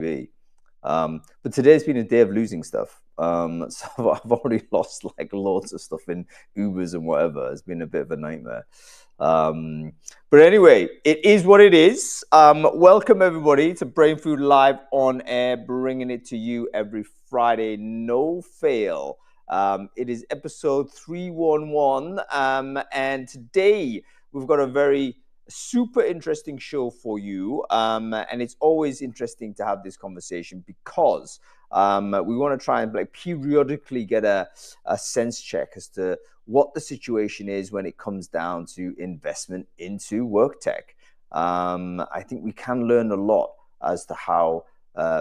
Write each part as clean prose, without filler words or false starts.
be. But today's been a day of losing stuff. So I've already lost like loads of stuff in Ubers and whatever. It's been a bit of a nightmare. But anyway, it is what it is. Welcome everybody to Brain Food Live on air, bringing it to you every Friday, no fail. It is episode 311, and today we've got a very super interesting show for you, and it's always interesting to have this conversation because we want to try and like periodically get a sense check as to what the situation is when it comes down to investment into Worktech. I think we can learn a lot as to how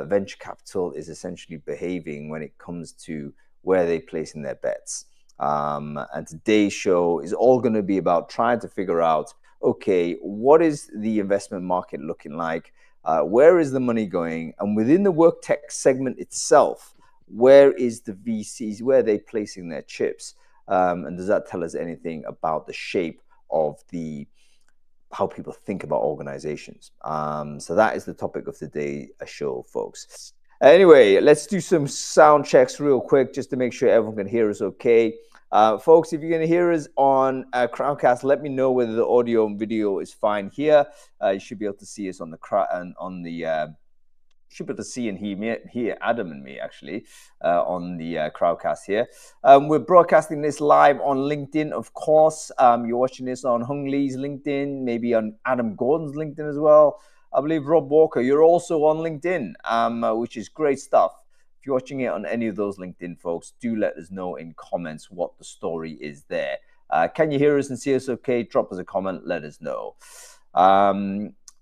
venture capital is essentially behaving when it comes to where they're placing their bets. And today's show is all going to be about trying to figure out, okay, what is the investment market looking like? Where is the money going? And within the Worktech segment itself, where is the VCs? Where are they placing their chips? And does that tell us anything about the shape of how people think about organizations? So that is the topic of today's show, folks. Anyway, let's do some sound checks real quick just to make sure everyone can hear us okay. Folks, if you're going to hear us on Crowdcast, let me know whether the audio and video is fine here. You should be able to see us on the should be able to see and hear Adam and me actually on the Crowdcast here. We're broadcasting this live on LinkedIn, of course. You're watching this on Hung Lee's LinkedIn, maybe on Adam Gordon's LinkedIn as well. I believe Rob Walker, you're also on LinkedIn, which is great stuff. If you're watching it on any of those LinkedIn folks, do let us know in comments what the story is there. Can you hear us and see us okay? Drop us a comment, let us know.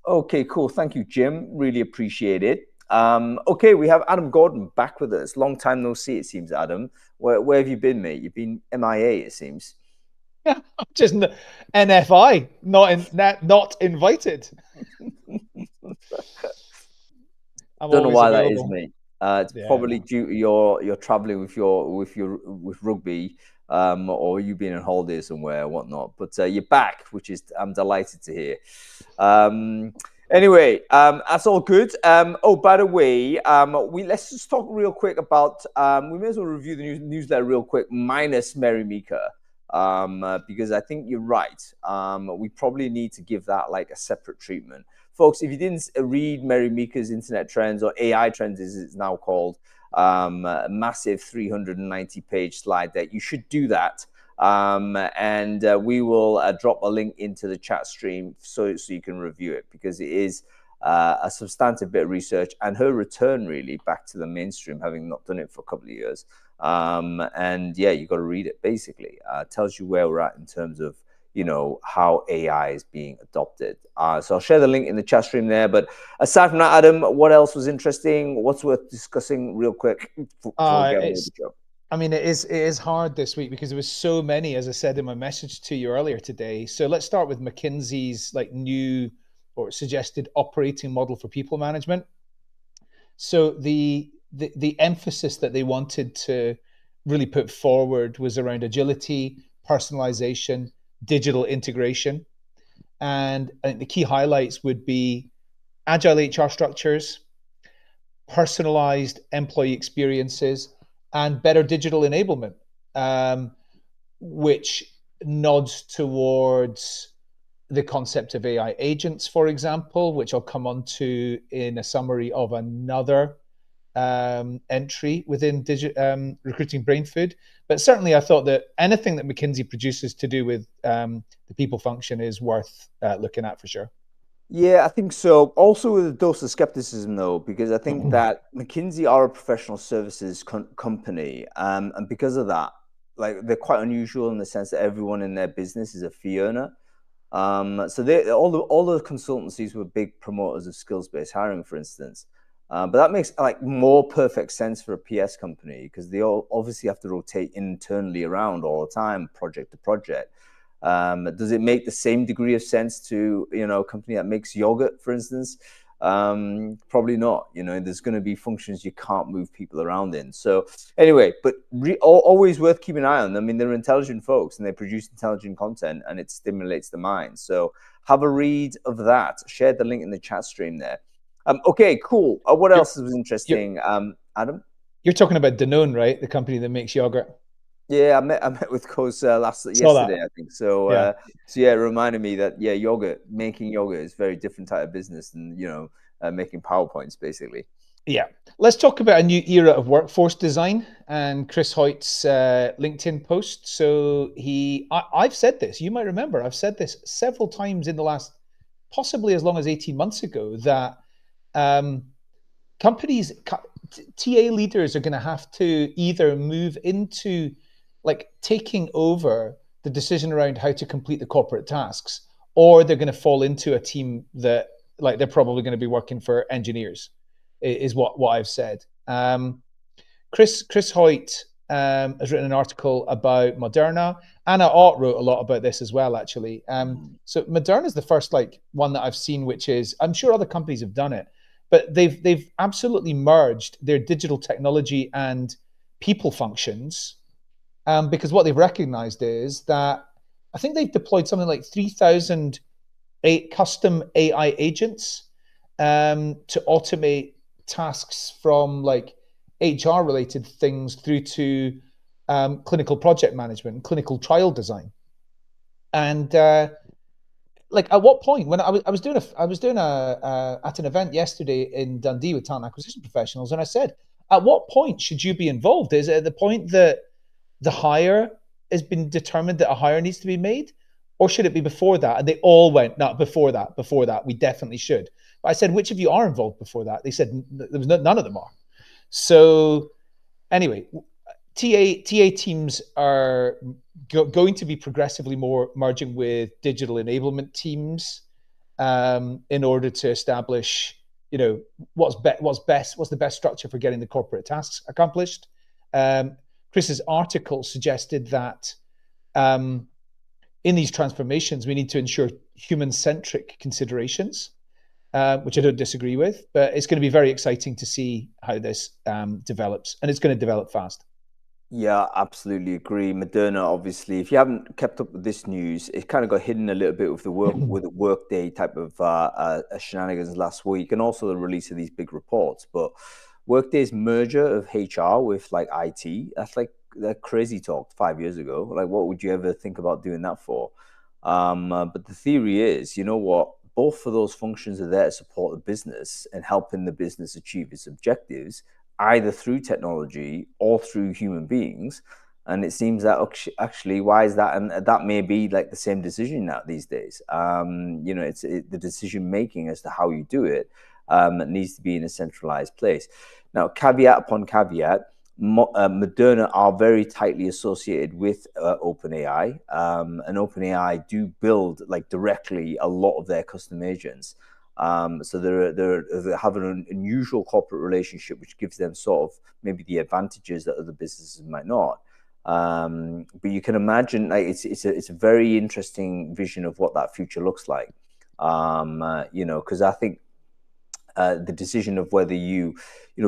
Okay, cool. Thank you, Jim. Really appreciate it. Okay, we have Adam Gordon back with us. Long time no see, it seems, Adam. Where have you been, mate? You've been MIA, it seems. Just NFI, not invited. Don't know why available. That is, mate. It's probably due to you're traveling with rugby, or you being on holiday somewhere or whatnot. But you're back, which is I'm delighted to hear. Anyway, that's all good. Oh, by the way, let's just talk real quick about. We may as well review the newsletter real quick, minus Mary Meeker, because I think you're right. We probably need to give that like a separate treatment. Folks, if you didn't read Mary Meeker's Internet Trends, or AI Trends as it's now called, a massive 390-page slide deck, you should do that. And we will drop a link into the chat stream so you can review it, because it is a substantive bit of research and her return really back to the mainstream, having not done it for a couple of years. And yeah, you got to read it basically. Tells you where we're at in terms of how AI is being adopted. So I'll share the link in the chat stream there. But aside from that, Adam, what else was interesting? What's worth discussing real quick before we get on with the show? I mean, it is hard this week because there was so many, as I said in my message to you earlier today. So let's start with McKinsey's like new or suggested operating model for people management. So the emphasis that they wanted to really put forward was around agility, personalization, digital integration. And I think the key highlights would be agile HR structures, personalized employee experiences, and better digital enablement, which nods towards the concept of AI agents, for example, which I'll come on to in a summary of another entry within recruiting brain food. But certainly I thought that anything that McKinsey produces to do with the people function is worth looking at for sure. Yeah, I think so. Also with a dose of skepticism, though, because I think that McKinsey are a professional services company, and because of that, like they're quite unusual in the sense that everyone in their business is a fee earner. So all the consultancies were big promoters of skills-based hiring, for instance. But that makes like more perfect sense for a PS company because they all obviously have to rotate internally around all the time, project to project. Does it make the same degree of sense to a company that makes yogurt, for instance? Probably not. There's going to be functions you can't move people around in. So anyway, but always worth keeping an eye on them. I mean, they're intelligent folks and they produce intelligent content and it stimulates the mind. So have a read of that. Share the link in the chat stream there. Okay, cool. What You're, else was you're, interesting? Adam? you're talking about Danone, right? The company that makes yogurt. Yeah, I met with Coach Saw yesterday, that. I think. So Yeah. so yeah, it reminded me that making yogurt is a very different type of business than making PowerPoints basically. Yeah. Let's talk about a new era of workforce design and Chris Hoyt's LinkedIn post. So I've said this, you might remember, I've said this several times in the last, possibly as long as 18 months ago, that um, companies, TA leaders are going to have to either move into like taking over the decision around how to complete the corporate tasks, or they're going to fall into a team that like they're probably going to be working for engineers, is what I've said. Chris Hoyt has written an article about Moderna. Anna Ott wrote a lot about this as well, actually. So Moderna is the first like one that I've seen, which is I'm sure other companies have done it, but they've absolutely merged their digital technology and people functions, because what they've recognized is that I think they've deployed something like 3,000 custom AI agents to automate tasks from like HR related things through to clinical project management and clinical trial design. And like at what point when I was doing a at an event yesterday in Dundee with talent acquisition professionals, and I said, at what point should you be involved? Is it at the point that the hire has been determined that a hire needs to be made, or should it be before that? And they all went, no, before that, we definitely should. But I said, which of you are involved before that? They said there was none of them are. So anyway, TA teams are going to be progressively more merging with digital enablement teams, in order to establish, what's the best structure for getting the corporate tasks accomplished. Chris's article suggested that in these transformations, we need to ensure human-centric considerations, which I don't disagree with, but it's going to be very exciting to see how this develops, and it's going to develop fast. Yeah, absolutely agree. Moderna, obviously, if you haven't kept up with this news, it kind of got hidden a little bit with the workday type of shenanigans last week, and also the release of these big reports. But Workday's merger of HR with like IT, that's like that crazy talk 5 years ago. Like, what would you ever think about doing that for? But the theory is, you know what? Both of those functions are there to support the business and helping the business achieve its objectives, either through technology or through human beings. And it seems that actually, why is that? And that may be like the same decision now these days. It's the decision making as to how you do it needs to be in a centralized place. Now, caveat upon caveat, Moderna are very tightly associated with OpenAI, and OpenAI do build like directly a lot of their custom agents. So they have an unusual corporate relationship, which gives them sort of maybe the advantages that other businesses might not. But you can imagine, like, it's a very interesting vision of what that future looks like. Because I think the decision of whether you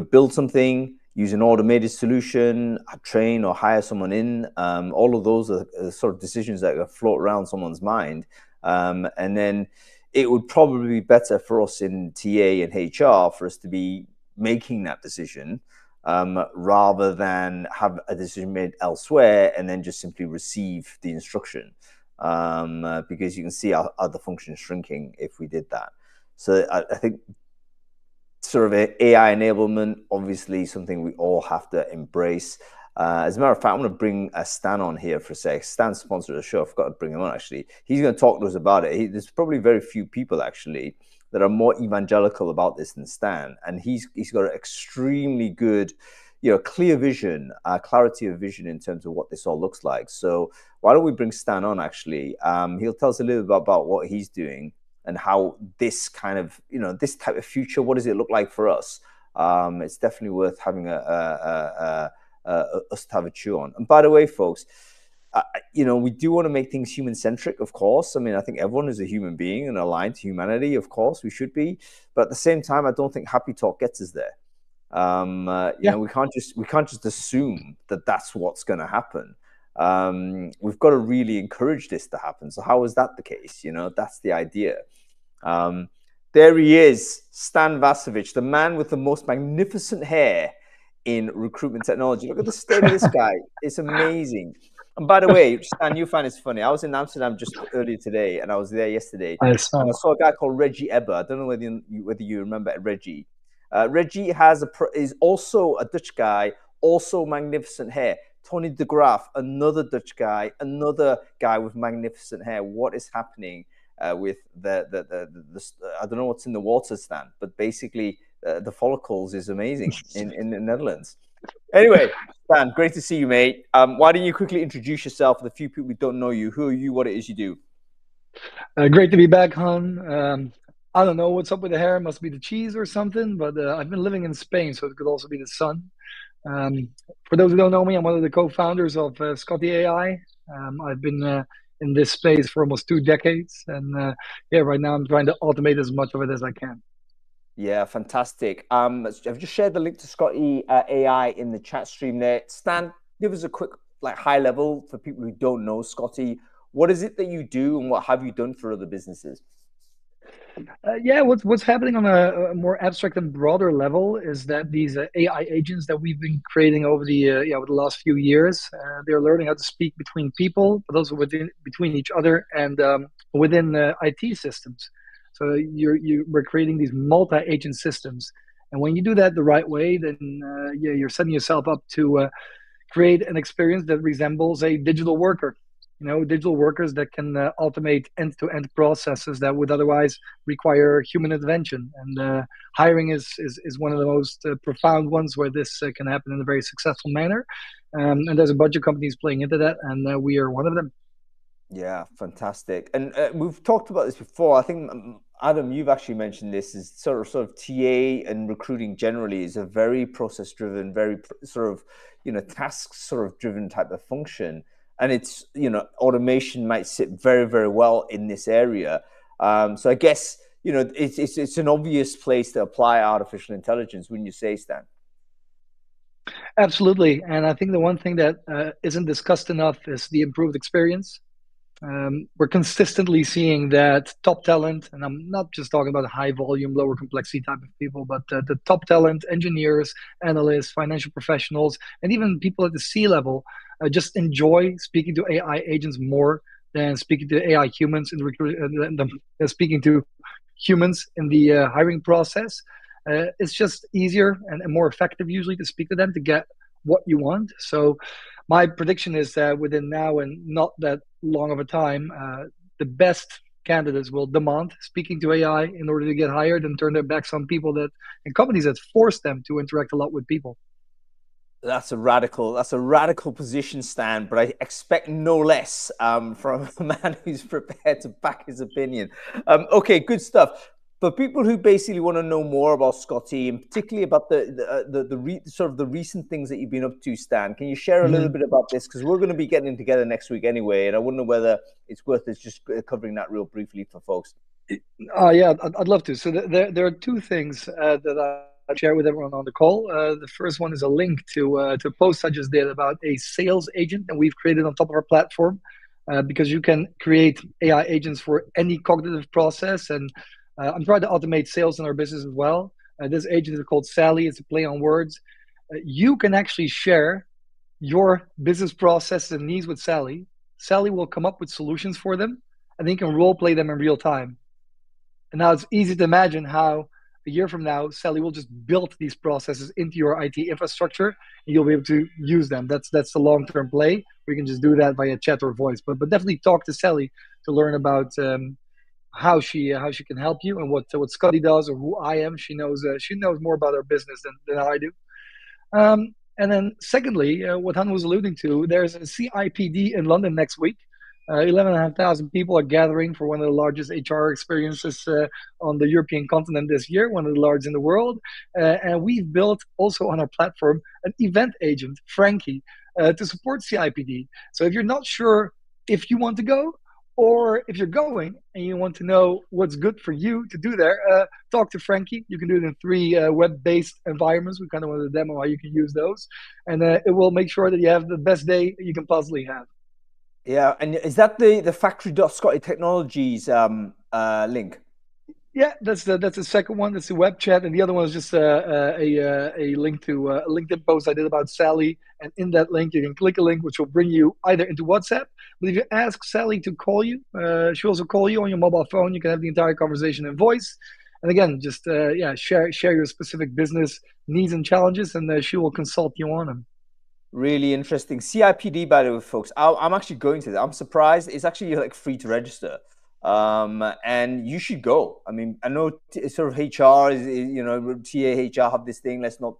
build something, use an automated solution, train or hire someone in, all of those are sort of decisions that float around someone's mind, and then it would probably be better for us in TA and HR for us to be making that decision, rather than have a decision made elsewhere and then just simply receive the instruction, because you can see our other functions shrinking if we did that. So I think sort of AI enablement, obviously something we all have to embrace. As a matter of fact, I'm going to bring Stan on here for a sec. Stan's sponsored the show. I've got to bring him on, actually. He's going to talk to us about it. There's probably very few people, actually, that are more evangelical about this than Stan. And he's got an extremely good, clear vision, clarity of vision in terms of what this all looks like. So why don't we bring Stan on, actually? He'll tell us a little bit about what he's doing and how this kind of, this type of future, what does it look like for us? It's definitely worth having us to have a chew on. And by the way, folks, we do want to make things human-centric, of course. I mean, I think everyone is a human being and aligned to humanity, of course, we should be. But at the same time, I don't think happy talk gets us there. We can't just assume that that's what's going to happen. We've got to really encourage this to happen. So how is that the case? That's the idea. There he is, Stan Vasovich, the man with the most magnificent hair in recruitment technology. Look at the state of this guy. It's amazing. And by the way, Stan, you find it's funny. I was in Amsterdam just earlier today, and I was there yesterday, I and I saw. saw a guy called Reggie Ebber. I don't know whether you remember Reggie. Reggie is also a Dutch guy, also magnificent hair. Tony de Graaf, another Dutch guy, another guy with magnificent hair. What is happening with the I don't know what's in the water, Stan, but basically the follicles is amazing in the Netherlands. Anyway, Stan, great to see you, mate. Why don't you quickly introduce yourself for the few people who don't know you? Who are you? What it is you do? Great to be back, Han. I don't know what's up with the hair. Must be the cheese or something. But I've been living in Spain, so it could also be the sun. For those who don't know me, I'm one of the co-founders of Scotty AI. I've been in this space for almost 2 decades, and yeah, right now I'm trying to automate as much of it as I can. Yeah, fantastic. I've just shared the link to Scotty AI in the chat stream there. Stan, give us a quick, like, high level for people who don't know Scotty. What is it that you do, and what have you done for other businesses? Yeah, what's happening on a more abstract and broader level is that these AI agents that we've been creating over over the last few years, they're learning how to speak between people, but also between each other and within IT systems. So we're creating these multi-agent systems, and when you do that the right way, then yeah, you're setting yourself up to create an experience that resembles a digital worker. Digital workers that can automate end-to-end processes that would otherwise require human intervention. And hiring is one of the most profound ones where this can happen in a very successful manner. And there's a bunch of companies playing into that, and we are one of them. Yeah, fantastic. And we've talked about this before. I think, Adam, you've actually mentioned this, is sort of TA and recruiting generally is a very process driven, very sort of, task sort of driven type of function. And it's, automation might sit very, very well in this area. So I guess, it's an obvious place to apply artificial intelligence, wouldn't you say, Stan? Absolutely. And I think the one thing that isn't discussed enough is the improved experience. We're consistently seeing that top talent, and I'm not just talking about high volume, lower complexity type of people, but the top talent, engineers, analysts, financial professionals, and even people at the C level just enjoy speaking to AI agents more than speaking to AI humans in the speaking to humans in the hiring process. It's just easier and more effective usually to speak to them to get what you want. So my prediction is that within now and not that long of a time, the best candidates will demand speaking to AI in order to get hired and turn their backs on people and companies that force them to interact a lot with people. That's a radical position, Stan, but I expect no less from a man who's prepared to back his opinion. Okay, good stuff. For people who basically want to know more about Scotty, and particularly about the recent things that you've been up to, Stan, can you share a little bit about this? Because we're going to be getting together next week anyway, and I wonder whether it's worth us just covering that real briefly for folks. Yeah, I'd love to. So there are two things that I share with everyone on the call. The first one is a link to a post I just did about a sales agent that we've created on top of our platform, because you can create AI agents for any cognitive process, and I'm trying to automate sales in our business as well. This agent is called Sally. It's a play on words. You can actually share your business processes and needs with Sally. Sally will come up with solutions for them, and then you can role play them in real time. And now it's easy to imagine how a year from now, Sally will just build these processes into your IT infrastructure, and you'll be able to use them. That's the long-term play. We can just do that via chat or voice, but definitely talk to Sally to learn about how she can help you and what Scotty does or who I am. She knows more about our business than I do. And then secondly, what Han was alluding to, there's a CIPD in London next week. 11,500 people are gathering for one of the largest HR experiences on the European continent this year, one of the largest in the world. And we've built also on our platform an event agent, Frankie, to support CIPD. So if you're not sure if you want to go, or if you're going and you want to know what's good for you to do there, talk to Frankie. You can do it in 3 web-based environments. We kind of want to demo how you can use those. And it will make sure that you have the best day you can possibly have. Yeah, and is that the factory.scottytechnologies link? Yeah, that's the second one. That's the web chat, and the other one is just a link to a LinkedIn post I did about Sally. And in that link, you can click a link which will bring you either into WhatsApp. But if you ask Sally to call you, she'll also call you on your mobile phone. You can have the entire conversation in voice. And again, just share your specific business needs and challenges, and she will consult you on them. Really interesting. CIPD, by the way, folks. I'm actually going to that. I'm surprised. It's actually like free to register, and you should go. I mean, I know sort of HR is, TA HR have this thing. Let's not,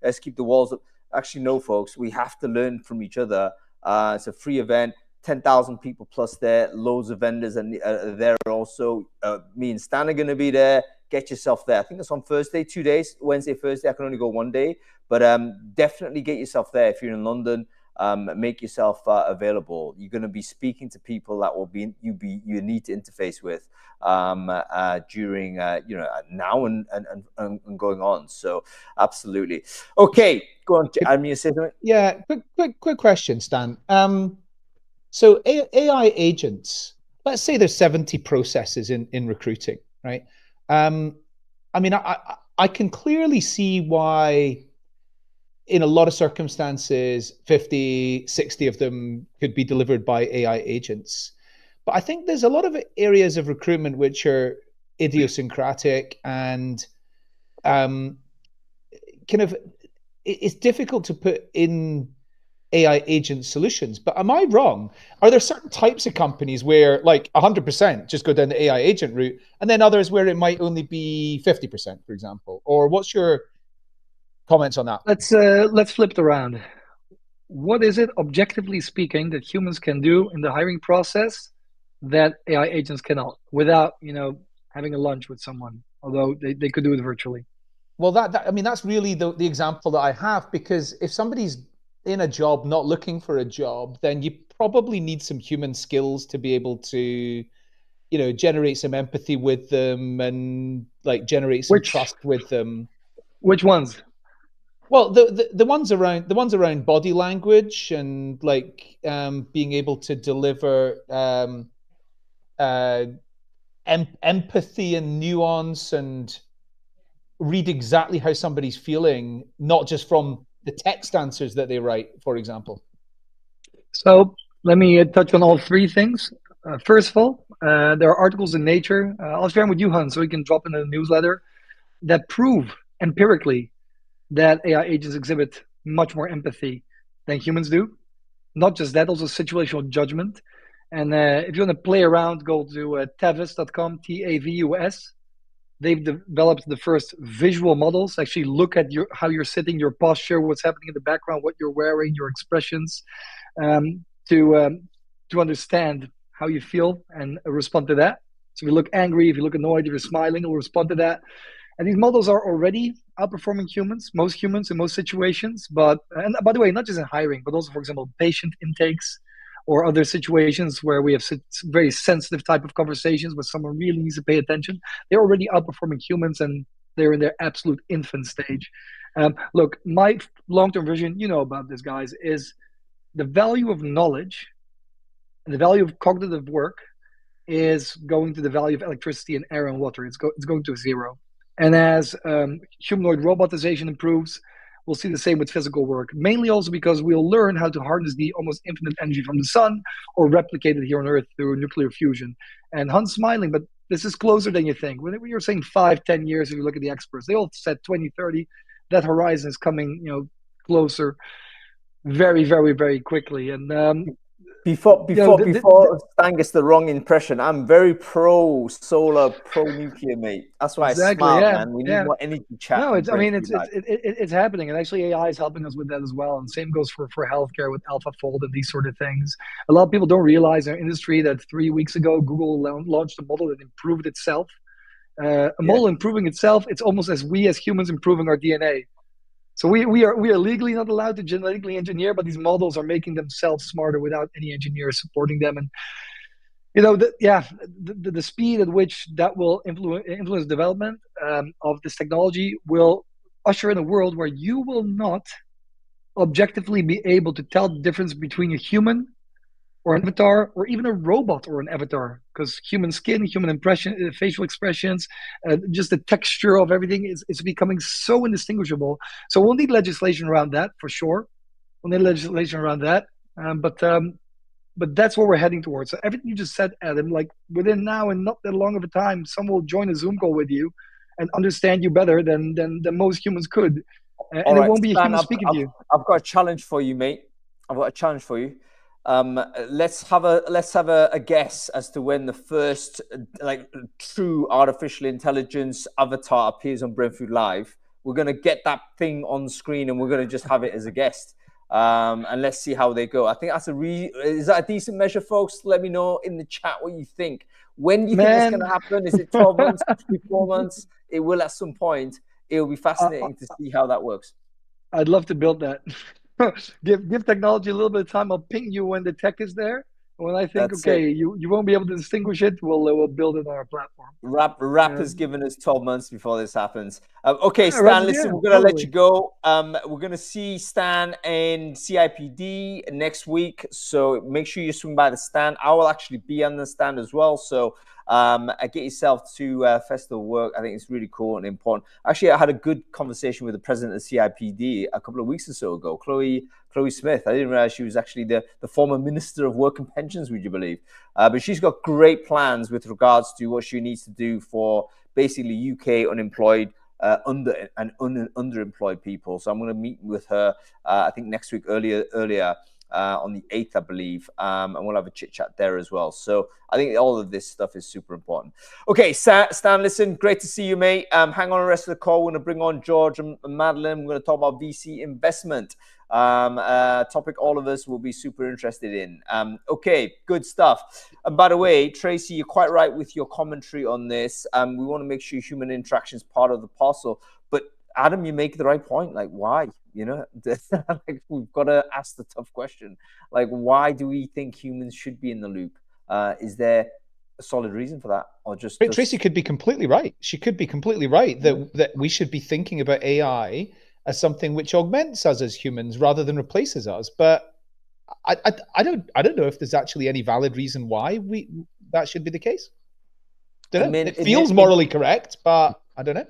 let's keep the walls up. Actually, no, folks. We have to learn from each other. It's a free event. 10,000 people plus there. Loads of vendors and there also. Me and Stan are going to be there. Get yourself there. I think it's on Thursday, 2 days. Wednesday, Thursday. I can only go 1 day. But definitely get yourself there if you're in London. Make yourself available. You're going to be speaking to people that will you need to interface with during now and going on. So absolutely. Okay, go on. I mean, say something. Yeah, quick question, Stan. So AI agents. Let's say there's 70 processes in recruiting, right? I mean, I can clearly see why, in a lot of circumstances, 50, 60 of them could be delivered by AI agents. But I think there's a lot of areas of recruitment which are idiosyncratic and kind of, it's difficult to put in AI agent solutions. But am I wrong? Are there certain types of companies where like 100% just go down the AI agent route, and then others where it might only be 50%, for example? Or what's your comments on that? Let's flip it around. What is it, objectively speaking, that humans can do in the hiring process that AI agents cannot, without having a lunch with someone? Although they could do it virtually. Well, I mean, that's really the example that I have, because if somebody's in a job not looking for a job, then you probably need some human skills to be able to, generate some empathy with them and like generate some trust with them. Which ones? Well, the ones around body language and like being able to deliver empathy and nuance and read exactly how somebody's feeling, not just from the text answers that they write, for example. So let me touch on all three things. First of all, there are articles in Nature. I'll share them with you, Hans, so we can drop in a newsletter that prove empirically that AI agents exhibit much more empathy than humans do. Not just that, also situational judgment. And if you want to play around, go to tavus.com, TAVUS. They've developed the first visual models. Actually, look at how you're sitting, your posture, what's happening in the background, what you're wearing, your expressions, to understand how you feel and respond to that. So if you look angry, if you look annoyed, if you're smiling, it will respond to that. And these models are already outperforming most humans in most situations. And by the way, not just in hiring, but also, for example, patient intakes or other situations where we have very sensitive type of conversations where someone really needs to pay attention. They're already outperforming humans, and they're in their absolute infant stage. Look, my long-term vision, about this, guys, is the value of knowledge and the value of cognitive work is going to the value of electricity and air and water. It's going to zero. And as humanoid robotization improves, we'll see the same with physical work, mainly also because we'll learn how to harness the almost infinite energy from the sun or replicate it here on Earth through nuclear fusion. And Hunt's smiling, but this is closer than you think. When you're saying 5-10 years, if you look at the experts, they all said 2030. That horizon is coming, closer very, very, very quickly. And Before Stan gets the wrong impression, I'm very pro solar, pro nuclear, mate. That's why exactly, I smile, yeah, man. We need more energy chat. No, it's happening, and actually AI is helping us with that as well. And same goes for healthcare with AlphaFold and these sort of things. A lot of people don't realize in our industry that 3 weeks ago Google launched a model that improved itself. Model improving itself, it's almost as we as humans improving our DNA. So we are legally not allowed to genetically engineer, but these models are making themselves smarter without any engineers supporting them. And the speed at which that will influence development of this technology will usher in a world where you will not objectively be able to tell the difference between a human or an avatar, or even a robot or an avatar, because human skin, human impression, facial expressions, just the texture of everything is becoming so indistinguishable. So we'll need legislation around that for sure. We'll need legislation around that. But that's what we're heading towards. So everything you just said, Adam, like within now and not that long of a time, someone will join a Zoom call with you and understand you better than most humans could. And All it right, won't be a Stan, human speaking to you. I've got a challenge for you, mate. I've got a challenge for you. Let's have a guess as to when the first like true artificial intelligence avatar appears on Brain Food Live. We're gonna get that thing on screen and we're gonna just have it as a guest. And let's see how they go. I think that's is that a decent measure, folks? Let me know in the chat what you think. When do you think it's gonna happen? Is it 12 months, 4 months? It will at some point. It will be fascinating to see how that works. I'd love to build that. give technology a little bit of time. I'll ping you when the tech is there. When I think, That's okay, you won't be able to distinguish it, we'll build it on our platform. Rap has given us 12 months before this happens. Okay, Stan, listen, we're going to let you go. We're going to see Stan and CIPD next week. So make sure you swing by the stand. I will actually be on the stand as well. So get yourself to Festival Work. I think it's really cool and important. Actually, I had a good conversation with the president of CIPD a couple of weeks or so ago, Chloe Smith. I didn't realize she was actually the former Minister of Work and Pensions, would you believe? But she's got great plans with regards to what she needs to do for basically UK unemployed underemployed people. So I'm going to meet with her, I think next week earlier on the 8th, I believe, and we'll have a chit chat there as well. So I think all of this stuff is super important. Okay, Stan, listen, great to see you, mate. Hang on the rest of the call. We're going to bring on George and Madeline. We're going to talk about VC investment. Topic all of us will be super interested in. Okay, good stuff. And by the way, Tracy, you're quite right with your commentary on this. We want to make sure human interaction is part of the parcel. But Adam, you make the right point. Like, why? You know, like we've got to ask the tough question. Like, why do we think humans should be in the loop? Is there a solid reason for that, or just? Tracy could be completely right. She could be completely right that we should be thinking about AI as something which augments us as humans rather than replaces us. But I don't know if there's actually any valid reason why that should be the case. It feels morally correct, but I don't know.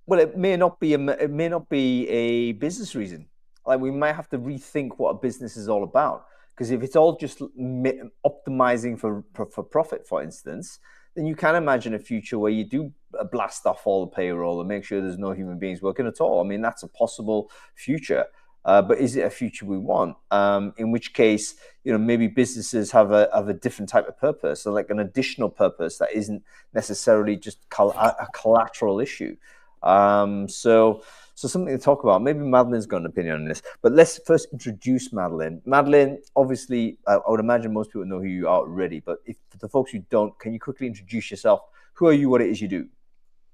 Well, it may not be a business reason. Like, we might have to rethink what a business is all about. Because if it's all just optimizing for profit, for instance, then you can imagine a future where you do blast off all the payroll and make sure there's no human beings working at all. I mean, that's a possible future. But is it a future we want? In which case, you know, maybe businesses have a different type of purpose, so like an additional purpose that isn't necessarily just a collateral issue. So something to talk about. Maybe Madeline's got an opinion on this, but let's first introduce Madeline. Madeline, obviously, I would imagine most people know who you are already, but if for the folks who don't, can you quickly introduce yourself? Who are you? What it is you do?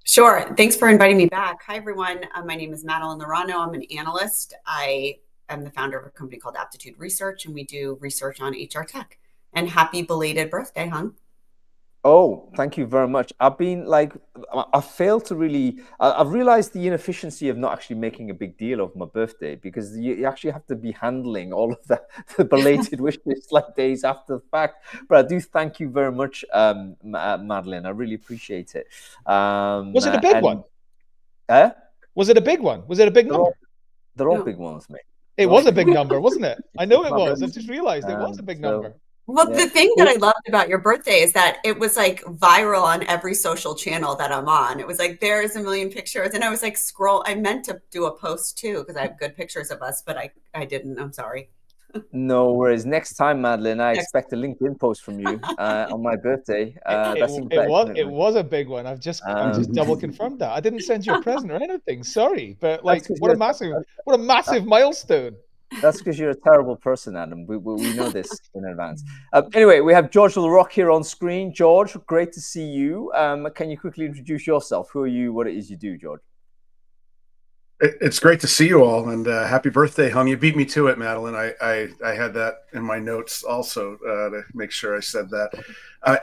Sure. Thanks for inviting me back. Hi, everyone. My name is Madeline Lorano. I'm an analyst. I am the founder of a company called Aptitude Research, and we do research on HR tech. And happy belated birthday, Hung. Oh, thank you very much. I've failed to really, I've realized the inefficiency of not actually making a big deal of my birthday, because you actually have to be handling all of the belated wishes like days after the fact. But I do thank you very much, Madeline. I really appreciate it. Was it a big one? Was it a big one? Was it a big number? They're all big ones, mate. It was a big number, wasn't it? I know it was. I just realized it was a big number. Well, the thing that I loved about your birthday is that it was like viral on every social channel that I'm on. It was like, there's a million pictures. And I was like, I meant to do a post too, because I have good pictures of us, but I didn't. I'm sorry. No worries. Next time, Madeline, I expect a LinkedIn post from you on my birthday. It was a big one. I've just double confirmed that. I didn't send you a present or anything. Sorry, but like, what a massive milestone. That's because you're a terrible person, Adam. We know this in advance. Anyway, we have George LaRock here on screen. George, great to see you. Can you quickly introduce yourself? Who are you? What it is you do, George? It's great to see you all, and happy birthday, Hung. You beat me to it, Madeline. I had that in my notes also to make sure I said that.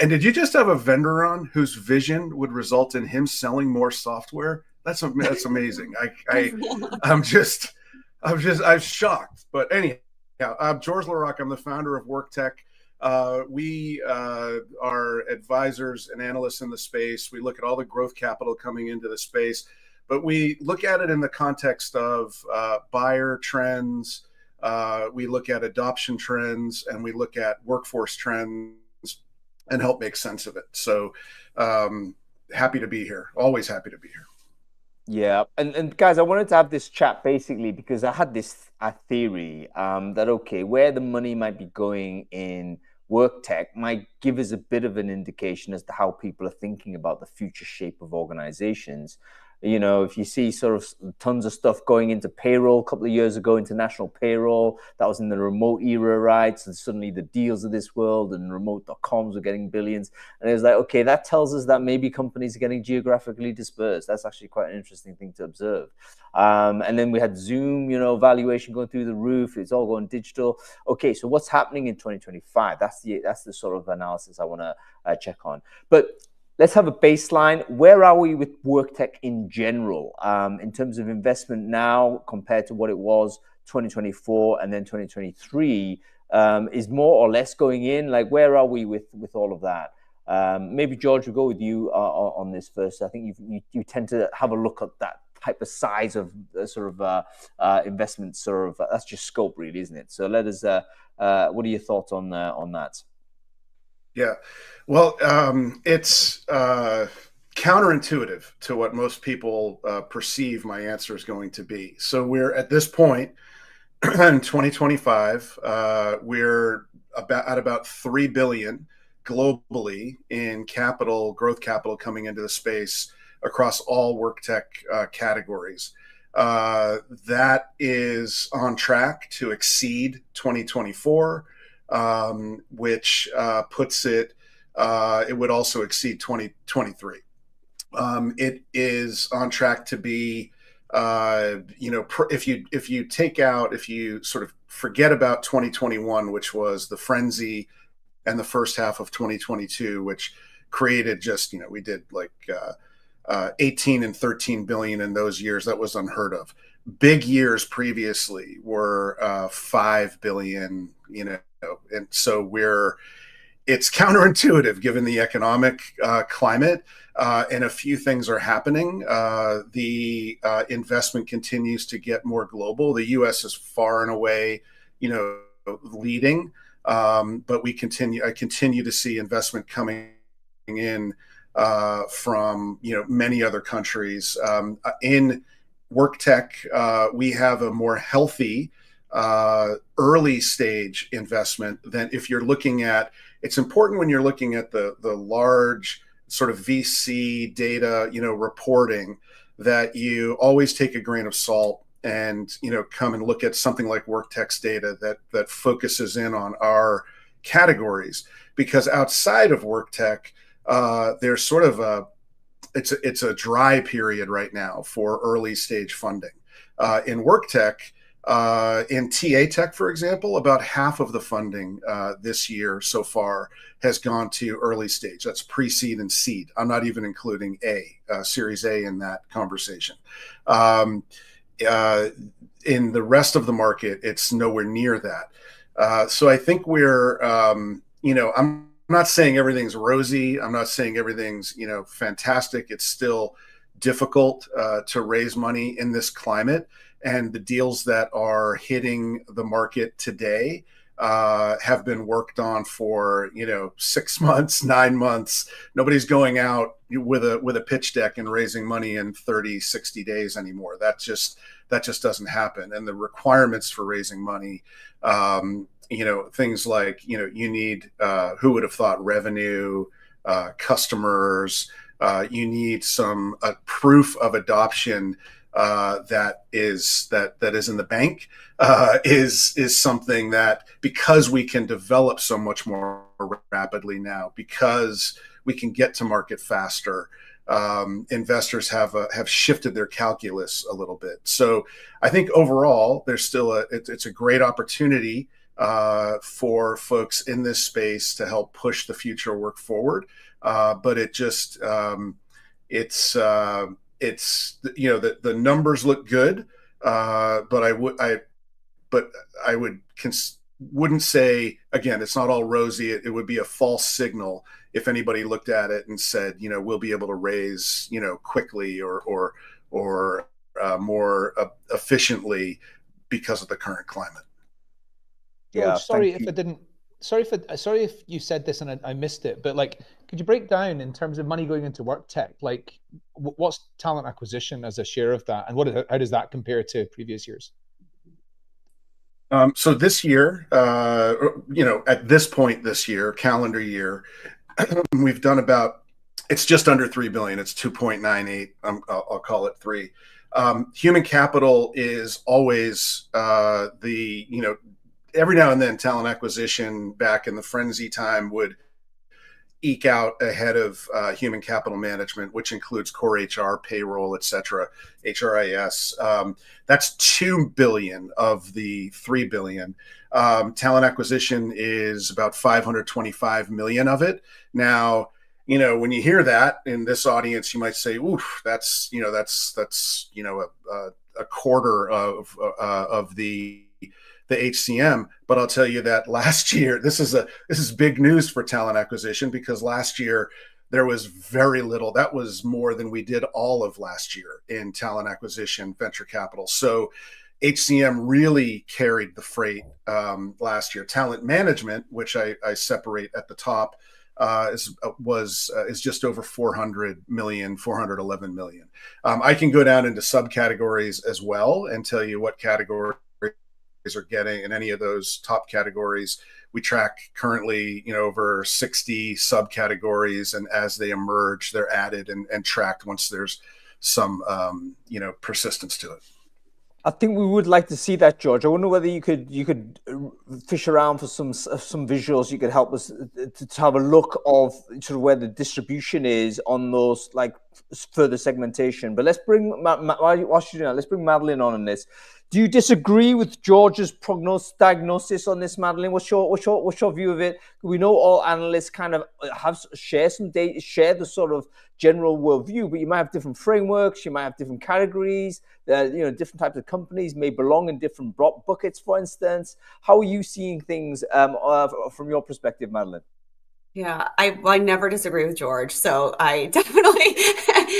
And did you just have a vendor on whose vision would result in him selling more software? That's amazing. I'm shocked. But anyhow, George LaRock, I'm the founder of Worktech. We are advisors and analysts in the space. We look at all the growth capital coming into the space, but we look at it in the context of buyer trends. We look at adoption trends, and we look at workforce trends and help make sense of it. So happy to be here. Always happy to be here. Yeah, and guys, I wanted to have this chat basically because I had this theory that, okay, where the money might be going in Worktech might give us a bit of an indication as to how people are thinking about the future shape of organizations. You know, if you see sort of tons of stuff going into payroll a couple of years ago, international payroll, that was in the remote era, right? So suddenly the deals of this world and remote.coms were getting billions. And it was like, okay, that tells us that maybe companies are getting geographically dispersed. That's actually quite an interesting thing to observe. And then we had Zoom, you know, valuation going through the roof. It's all going digital. Okay, so what's happening in 2025? That's the sort of analysis I want to check on. But let's have a baseline. Where are we with Worktech in general in terms of investment now compared to what it was 2024 and then 2023? Is more or less going in? Like, where are we with all of that? Maybe George, we'll go with you on this first. I think you tend to have a look at that type of size of sort of investment. Sort of that's just scope, really, isn't it? So let us. What are your thoughts on that? Yeah, well, it's counterintuitive to what most people perceive my answer is going to be. So we're at this point in 2025, we're at about 3 billion globally in growth capital coming into the space across all Worktech categories. That is on track to exceed 2024. Which puts it, it would also exceed 2023. It is on track to be, if you sort of forget about 2021, which was the frenzy, and the first half of 2022, which created just, we did like 18 and 13 billion in those years. That was unheard of. Big years previously were 5 billion, and so it's counterintuitive given the economic climate, and a few things are happening. The investment continues to get more global. The U.S. is far and away, leading, but I continue to see investment coming in from many other countries. In Worktech, we have a more healthy early stage investment than if you're looking at. It's important when you're looking at the large sort of VC data, reporting, that you always take a grain of salt and come and look at something like Worktech's data that focuses in on our categories, because outside of Worktech, there's sort of it's a dry period right now for early stage funding. In Worktech, in TA Tech, for example, about half of the funding this year so far has gone to early stage. That's pre-seed and seed. I'm not even including Series A in that conversation. In the rest of the market, it's nowhere near that. So I think we're, I'm not saying everything's rosy. I'm not saying everything's, fantastic. It's still difficult to raise money in this climate. And the deals that are hitting the market today have been worked on for 6 months, 9 months. Nobody's going out with a pitch deck and raising money in 30, 60 days anymore. That just doesn't happen. And the requirements for raising money, things like you need who would have thought revenue, customers. You need some proof of adoption that is in the bank, is something that, because we can develop so much more rapidly now, because we can get to market faster, investors have shifted their calculus a little bit. So I think overall there's still it's a great opportunity for folks in this space to help push the future work forward, but it just it's the numbers look good, but I would wouldn't say, again, it's not all rosy. It would be a false signal if anybody looked at it and said, we'll be able to raise, quickly or more efficiently because of the current climate. George, Yeah, sorry thank if you. I didn't. Sorry if you said this and I missed it, but like, could you break down in terms of money going into Worktech, like what's talent acquisition as a share of that, and how does that compare to previous years? So this year, at this point this year, calendar year, we've done it's just under 3 billion. It's 2.98. I'll call it 3. Human capital is always every now and then talent acquisition back in the frenzy time would eke out ahead of human capital management, which includes core HR, payroll, et cetera, HRIS. That's 2 billion of the 3 billion. Talent acquisition is about 525 million of it. Now, when you hear that in this audience, you might say, "Oof, that's a quarter of the HCM." But I'll tell you that last year, this is big news for talent acquisition, because last year there was very little. That was more than we did all of last year in talent acquisition, venture capital. So HCM really carried the freight last year. Talent management, which I separate at the top, is just over 400 million, 411 million. I can go down into subcategories as well and tell you what category are getting in any of those top categories. We track currently, over 60 subcategories, and as they emerge, they're added and tracked once there's some, persistence to it. I think we would like to see that, George. I wonder whether you could fish around for some visuals. You could help us to have a look of sort of where the distribution is on those, like, further segmentation. But let's bring whilst you're doing that, let's bring Madeline on this. Do you disagree with George's diagnosis on this, Madeline? What's your view of it? We know all analysts kind of share some data, share the sort of general worldview, but you might have different frameworks, you might have different categories. Different types of companies may belong in different buckets, for instance. How are you seeing things from your perspective, Madeline? Yeah, I never disagree with George. So I definitely,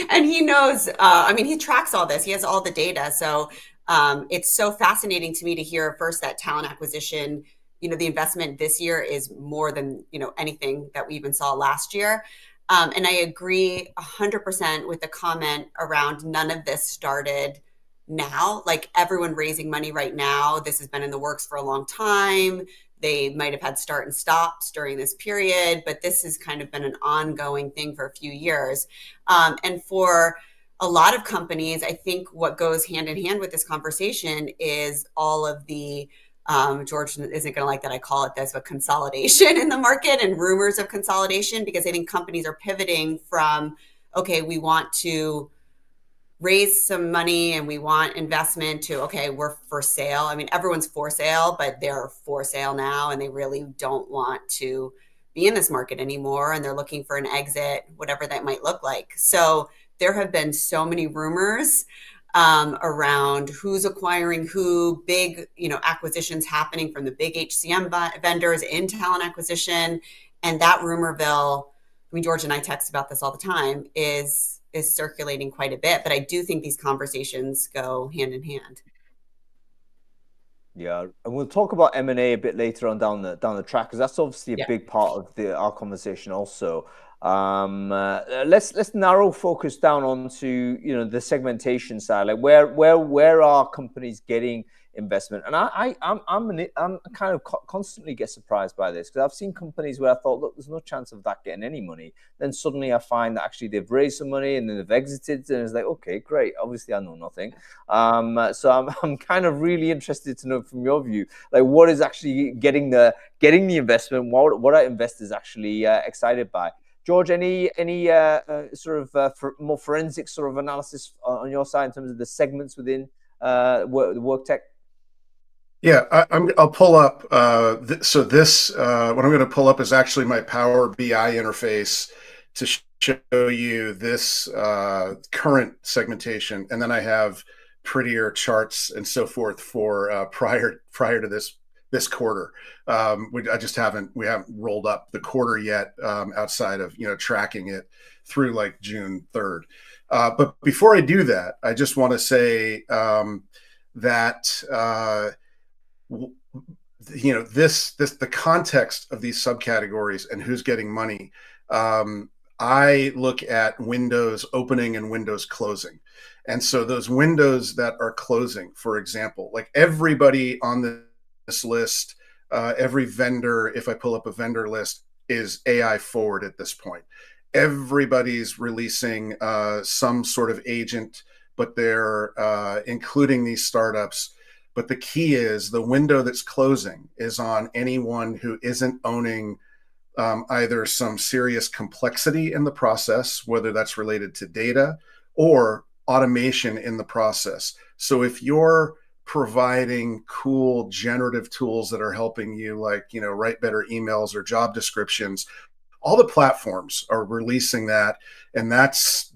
and he knows, he tracks all this. He has all the data. So it's so fascinating to me to hear first that talent acquisition, the investment this year is more than, anything that we even saw last year. And I agree 100% with the comment around none of this started now. Like, everyone raising money right now, this has been in the works for a long time. They might have had start and stops during this period, but this has kind of been an ongoing thing for a few years. And for a lot of companies, I think what goes hand in hand with this conversation is all of the, George isn't going to like that I call it this, but consolidation in the market and rumors of consolidation, because I think companies are pivoting from, okay, we want to raise some money and we want investment, to, okay, we're for sale. I mean, everyone's for sale, but they're for sale now, and they really don't want to be in this market anymore, and they're looking for an exit, whatever that might look like. So there have been so many rumors around who's acquiring who, big, acquisitions happening from the big HCM vendors in talent acquisition. And that rumorville, George and I text about this all the time, is circulating quite a bit. But I do think these conversations go hand in hand. Yeah, and we'll talk about M&A a bit later on down the track, because that's obviously a big part of our conversation also. Let's narrow focus down onto the segmentation side, like where are companies getting investment? And I'm kind of constantly get surprised by this, because I've seen companies where I thought, look, there's no chance of that getting any money. Then suddenly I find that actually they've raised some money and then they've exited, and it's like, okay, great. Obviously I know nothing. So I'm kind of really interested to know from your view, like, what is actually getting the investment? What are investors actually excited by? George, any sort of more forensic sort of analysis on your side in terms of the segments within Worktech? Yeah, I'll pull up. So this, what I'm going to pull up is actually my Power BI interface to show you this current segmentation, and then I have prettier charts and so forth for prior to this this quarter. We haven't rolled up the quarter yet, outside of, tracking it through like June 3rd. But before I do that, I just want to say that the context of these subcategories and who's getting money. I look at windows opening and windows closing. And so those windows that are closing, for example, like everybody on this list, every vendor, if I pull up a vendor list, is AI forward at this point. Everybody's releasing some sort of agent, but they're including these startups. But the key is the window that's closing is on anyone who isn't owning either some serious complexity in the process, whether that's related to data or automation in the process. So if you're providing cool generative tools that are helping you, like, write better emails or job descriptions, all the platforms are releasing that, and that's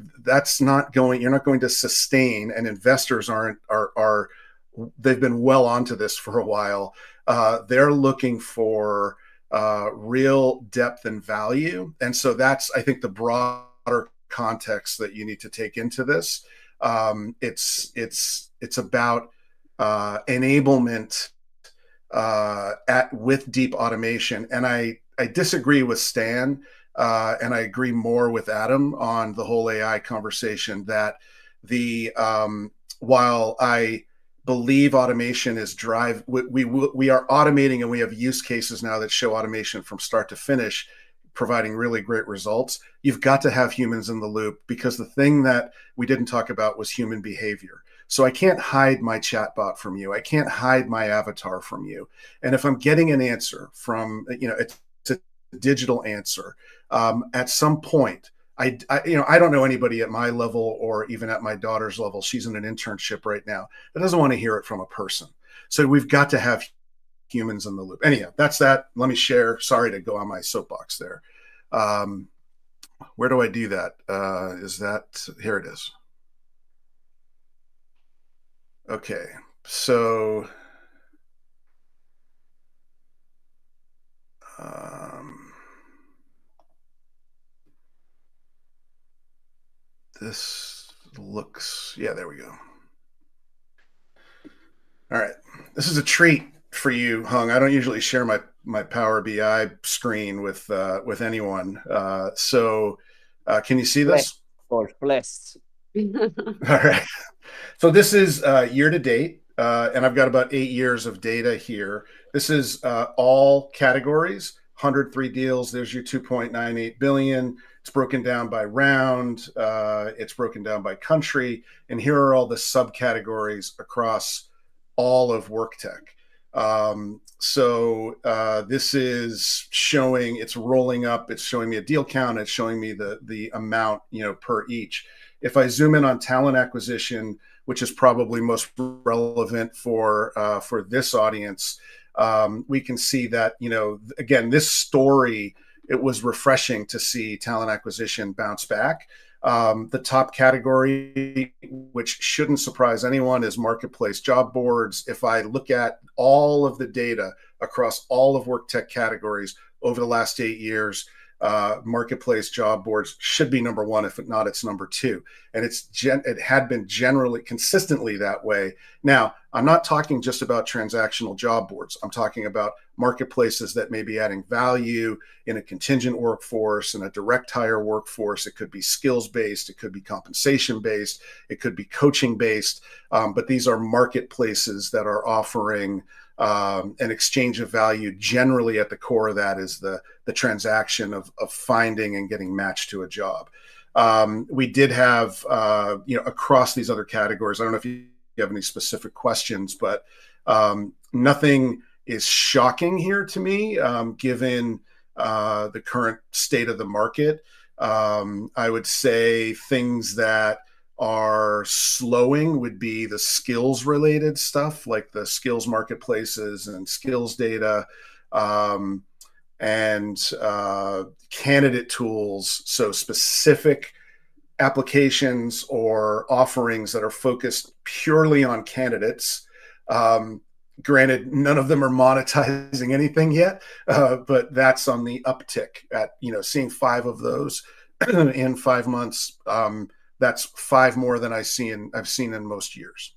not going. You're not going to sustain, and investors are they've been well onto this for a while. They're looking for real depth and value, and so that's, I think, the broader context that you need to take into this. It's about enablement with deep automation, and I disagree with Stan, and I agree more with Adam on the whole AI conversation. That while I believe automation is we are automating, and we have use cases now that show automation from start to finish, providing really great results. You've got to have humans in the loop, because the thing that we didn't talk about was human behavior. So I can't hide my chatbot from you. I can't hide my avatar from you. And if I'm getting an answer from, it's a digital answer, at some point, I don't know anybody at my level or even at my daughter's level. She's in an internship right now that doesn't want to hear it from a person. So we've got to have humans in the loop. Anyhow, that's that. Let me share. Sorry to go on my soapbox there. Where do I do that? Here it is. Okay, so this looks, yeah, there we go. All right, this is a treat for you, Hung. I don't usually share my Power BI screen with anyone. So can you see this? Blessed. All right. So this is year to date, and I've got about 8 years of data here. This is all categories, 103 deals. There's your 2.98 billion. It's broken down by round. It's broken down by country. And here are all the subcategories across all of Worktech. So this is showing, it's rolling up. It's showing me a deal count. It's showing me the amount, per each. If I zoom in on talent acquisition, which is probably most relevant for this audience, we can see that, again, this story, it was refreshing to see talent acquisition bounce back. The top category, which shouldn't surprise anyone, is marketplace job boards. If I look at all of the data across all of Worktech categories over the last 8 years, marketplace job boards should be number one. If not, it's number two. And it had been generally consistently that way. Now, I'm not talking just about transactional job boards. I'm talking about marketplaces that may be adding value in a contingent workforce, in a direct hire workforce. It could be skills based. It could be compensation based. It could be coaching based. But these are marketplaces that are offering an exchange of value. Generally, at the core of that is the transaction of finding and getting matched to a job. We did have, across these other categories, I don't know if you have any specific questions, but nothing is shocking here to me, given the current state of the market. I would say things that are slowing would be the skills related stuff, like the skills marketplaces and skills data, and candidate tools. So specific applications or offerings that are focused purely on candidates. Granted, none of them are monetizing anything yet, but that's on the uptick. At seeing 5 of those in 5 months, that's 5 more than I've seen in most years.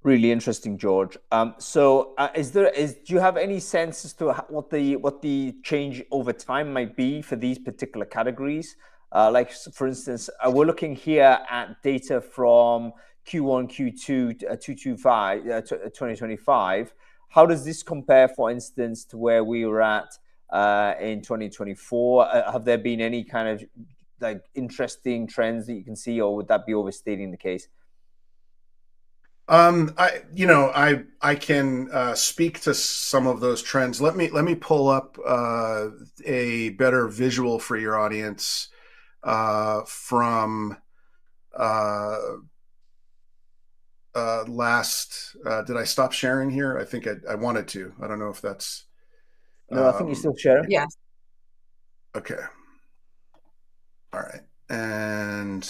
Really interesting, George. So, do you have any sense as to what the change over time might be for these particular categories? Like, for instance, we're looking here at data from Q1, Q2, 2025. How does this compare, for instance, to where we were at in 2024? Have there been any kind of like interesting trends that you can see, or would that be overstating the case? I can speak to some of those trends. Let me pull up a better visual for your audience from last. Did I stop sharing here? I think I wanted to. I don't know if that's. No, I think you're still sharing. Yes. Okay. All right, and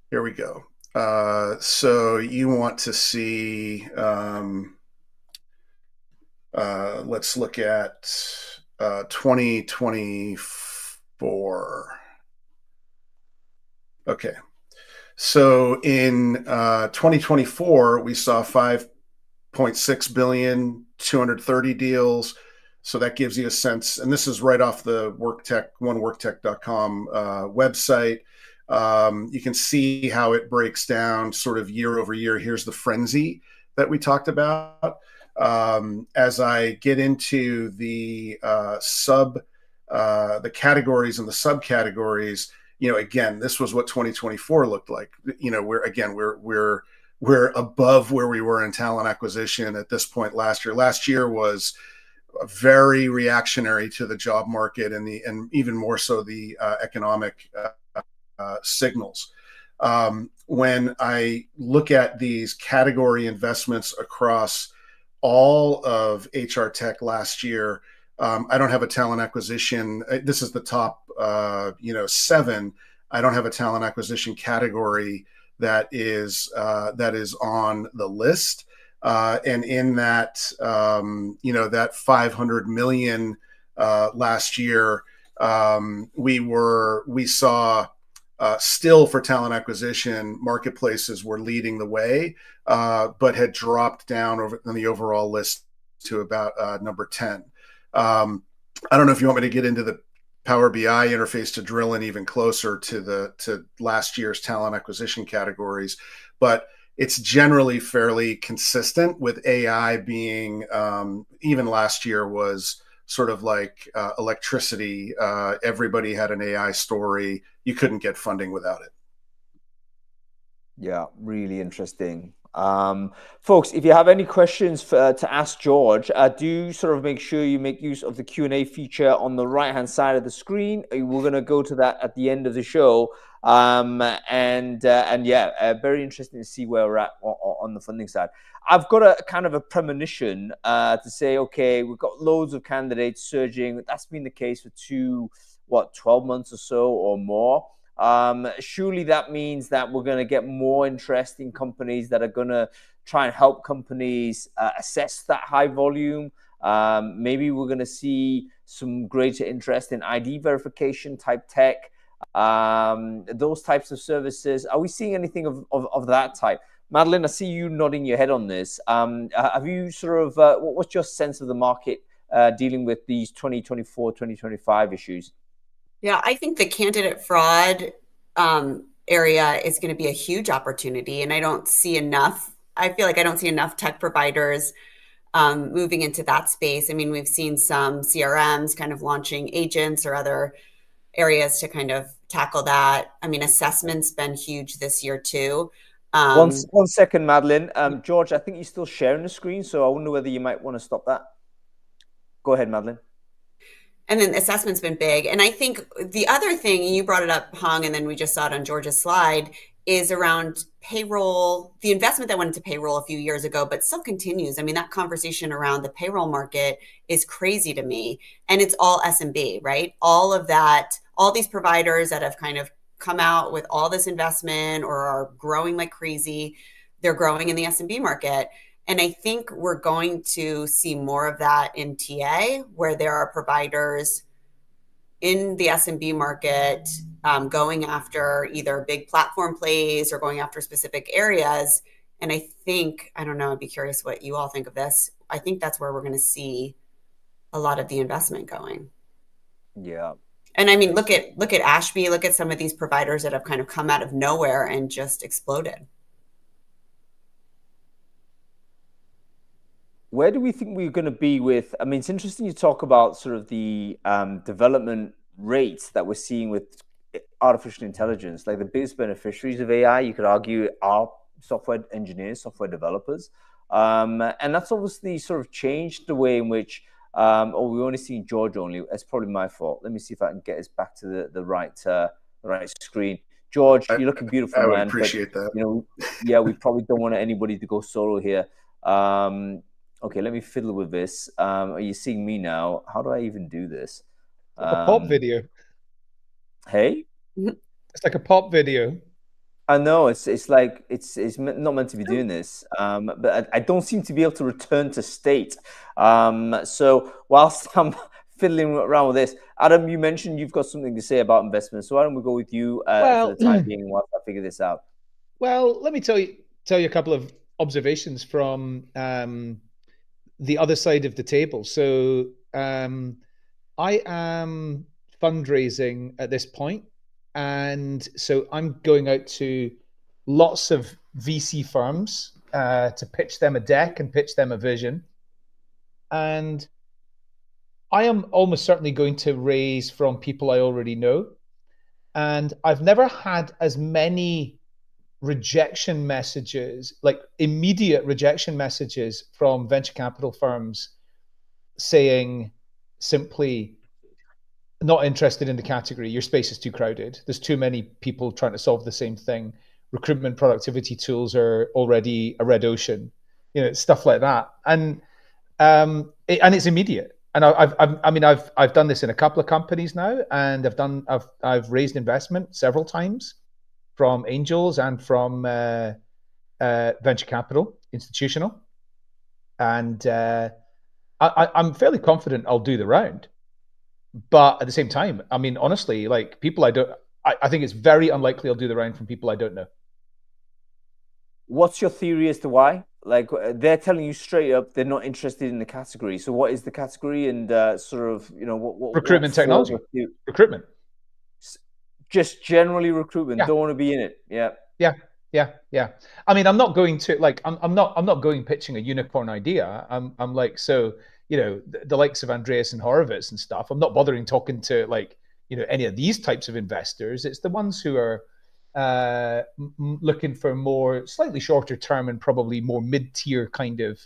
here we go. So you want to see, let's look at 2024. Okay. So in 2024, we saw 5.6 billion, 230 deals. So that gives you a sense, and this is right off the Worktech, oneworktech.com website. You can see how it breaks down sort of year over year. Here's the frenzy that we talked about. As I get into the the categories and the subcategories, again, this was what 2024 looked like. We're above where we were in talent acquisition at this point last year. Last year was very reactionary to the job market and even more so the economic signals. When I look at these category investments across all of HR tech last year, I don't have a talent acquisition. This is the top 7. I don't have a talent acquisition category that is on the list. And in that, that 500 million last year, we saw still for talent acquisition, marketplaces were leading the way, but had dropped down on the overall list to about number 10. I don't know if you want me to get into the Power BI interface to drill in even closer to last year's talent acquisition categories, but it's generally fairly consistent with AI being, even last year was sort of like electricity. Everybody had an AI story. You couldn't get funding without it. Yeah, really interesting. Folks, if you have any questions to ask George, do sort of make sure you make use of the Q&A feature on the right-hand side of the screen. We're going to go to that at the end of the show. And yeah, very interesting to see where we're at on the funding side. I've got a kind of a premonition to say, okay, we've got loads of candidates surging. That's been the case for 12 months or so or more. Surely that means that we're going to get more interesting companies that are going to try and help companies assess that high volume. Maybe we're going to see some greater interest in ID verification type tech, those types of services. Are we seeing anything of that type? Madeline, I see you nodding your head on this. Have you sort of, what's your sense of the market dealing with these 2024, 2025 issues? Yeah, I think the candidate fraud area is going to be a huge opportunity. And I don't see enough. I feel like I don't see enough tech providers moving into that space. I mean, we've seen some CRMs kind of launching agents or other areas to kind of tackle that. I mean, assessment's been huge this year too. One second, Madeline. George, I think you're still sharing the screen, so I wonder whether you might want to stop that. Go ahead, Madeline. And then assessment's been big. And I think the other thing, you brought it up, Hung, and then we just saw it on George's slide, is around payroll, the investment that went into payroll a few years ago, but still continues. I mean, that conversation around the payroll market is crazy to me. And it's all SMB, right? All of that, all these providers that have kind of come out with all this investment or are growing like crazy, they're growing in the SMB market. And I think we're going to see more of that in TA, where there are providers in the SMB market going after either big platform plays or going after specific areas. And I think, I don't know, I'd be curious what you all think of this. I think that's where we're going to see a lot of the investment going. Yeah. And I mean, look at Ashby, look at some of these providers that have kind of come out of nowhere and just exploded. Where do we think we're going to be with, I mean, it's interesting you talk about sort of the development rates that we're seeing with artificial intelligence. Like the biggest beneficiaries of AI, you could argue, are software engineers, software developers. And that's obviously sort of changed the way in which, we've only seen George only. That's probably my fault. Let me see if I can get us back to the right screen. George, you're looking beautiful, I would man. appreciate that. You know, yeah, we probably don't want anybody to go solo here. Okay, let me fiddle with this. Are you seeing me now? How do I even do this? Like a pop video. Hey? It's like a pop video. I know it's like it's not meant to be doing this, but I don't seem to be able to return to state. So whilst I'm fiddling around with this, Adam, you mentioned you've got something to say about investments. So why don't we go with you for the time being whilst I figure this out? Well, let me tell you a couple of observations from the other side of the table. So I am fundraising at this point, and so I'm going out to lots of VC firms to pitch them a deck and pitch them a vision. And I am almost certainly going to raise from people I already know. And I've never had as many rejection messages, like immediate rejection messages from venture capital firms saying simply, not interested in the category, your space is too crowded, there's too many people trying to solve the same thing, recruitment productivity tools are already a red ocean, stuff like that. And it's immediate. And I've done this in a couple of companies now, and I've raised investment several times from angels and from venture capital, institutional, and I'm fairly confident I'll do the round. But at the same time, I mean, honestly, like people I think it's very unlikely I'll do the round from people I don't know. What's your theory as to why? Like they're telling you straight up they're not interested in the category. So what is the category, and sort of, what recruitment technology? Recruitment. Just generally recruitment. Yeah. Don't want to be in it. Yeah. I mean, I'm not going to I'm not going pitching a unicorn idea. I'm like, so the likes of Andreas and Horowitz and stuff. I'm not bothering talking to any of these types of investors. It's the ones who are looking for more slightly shorter term and probably more mid-tier kind of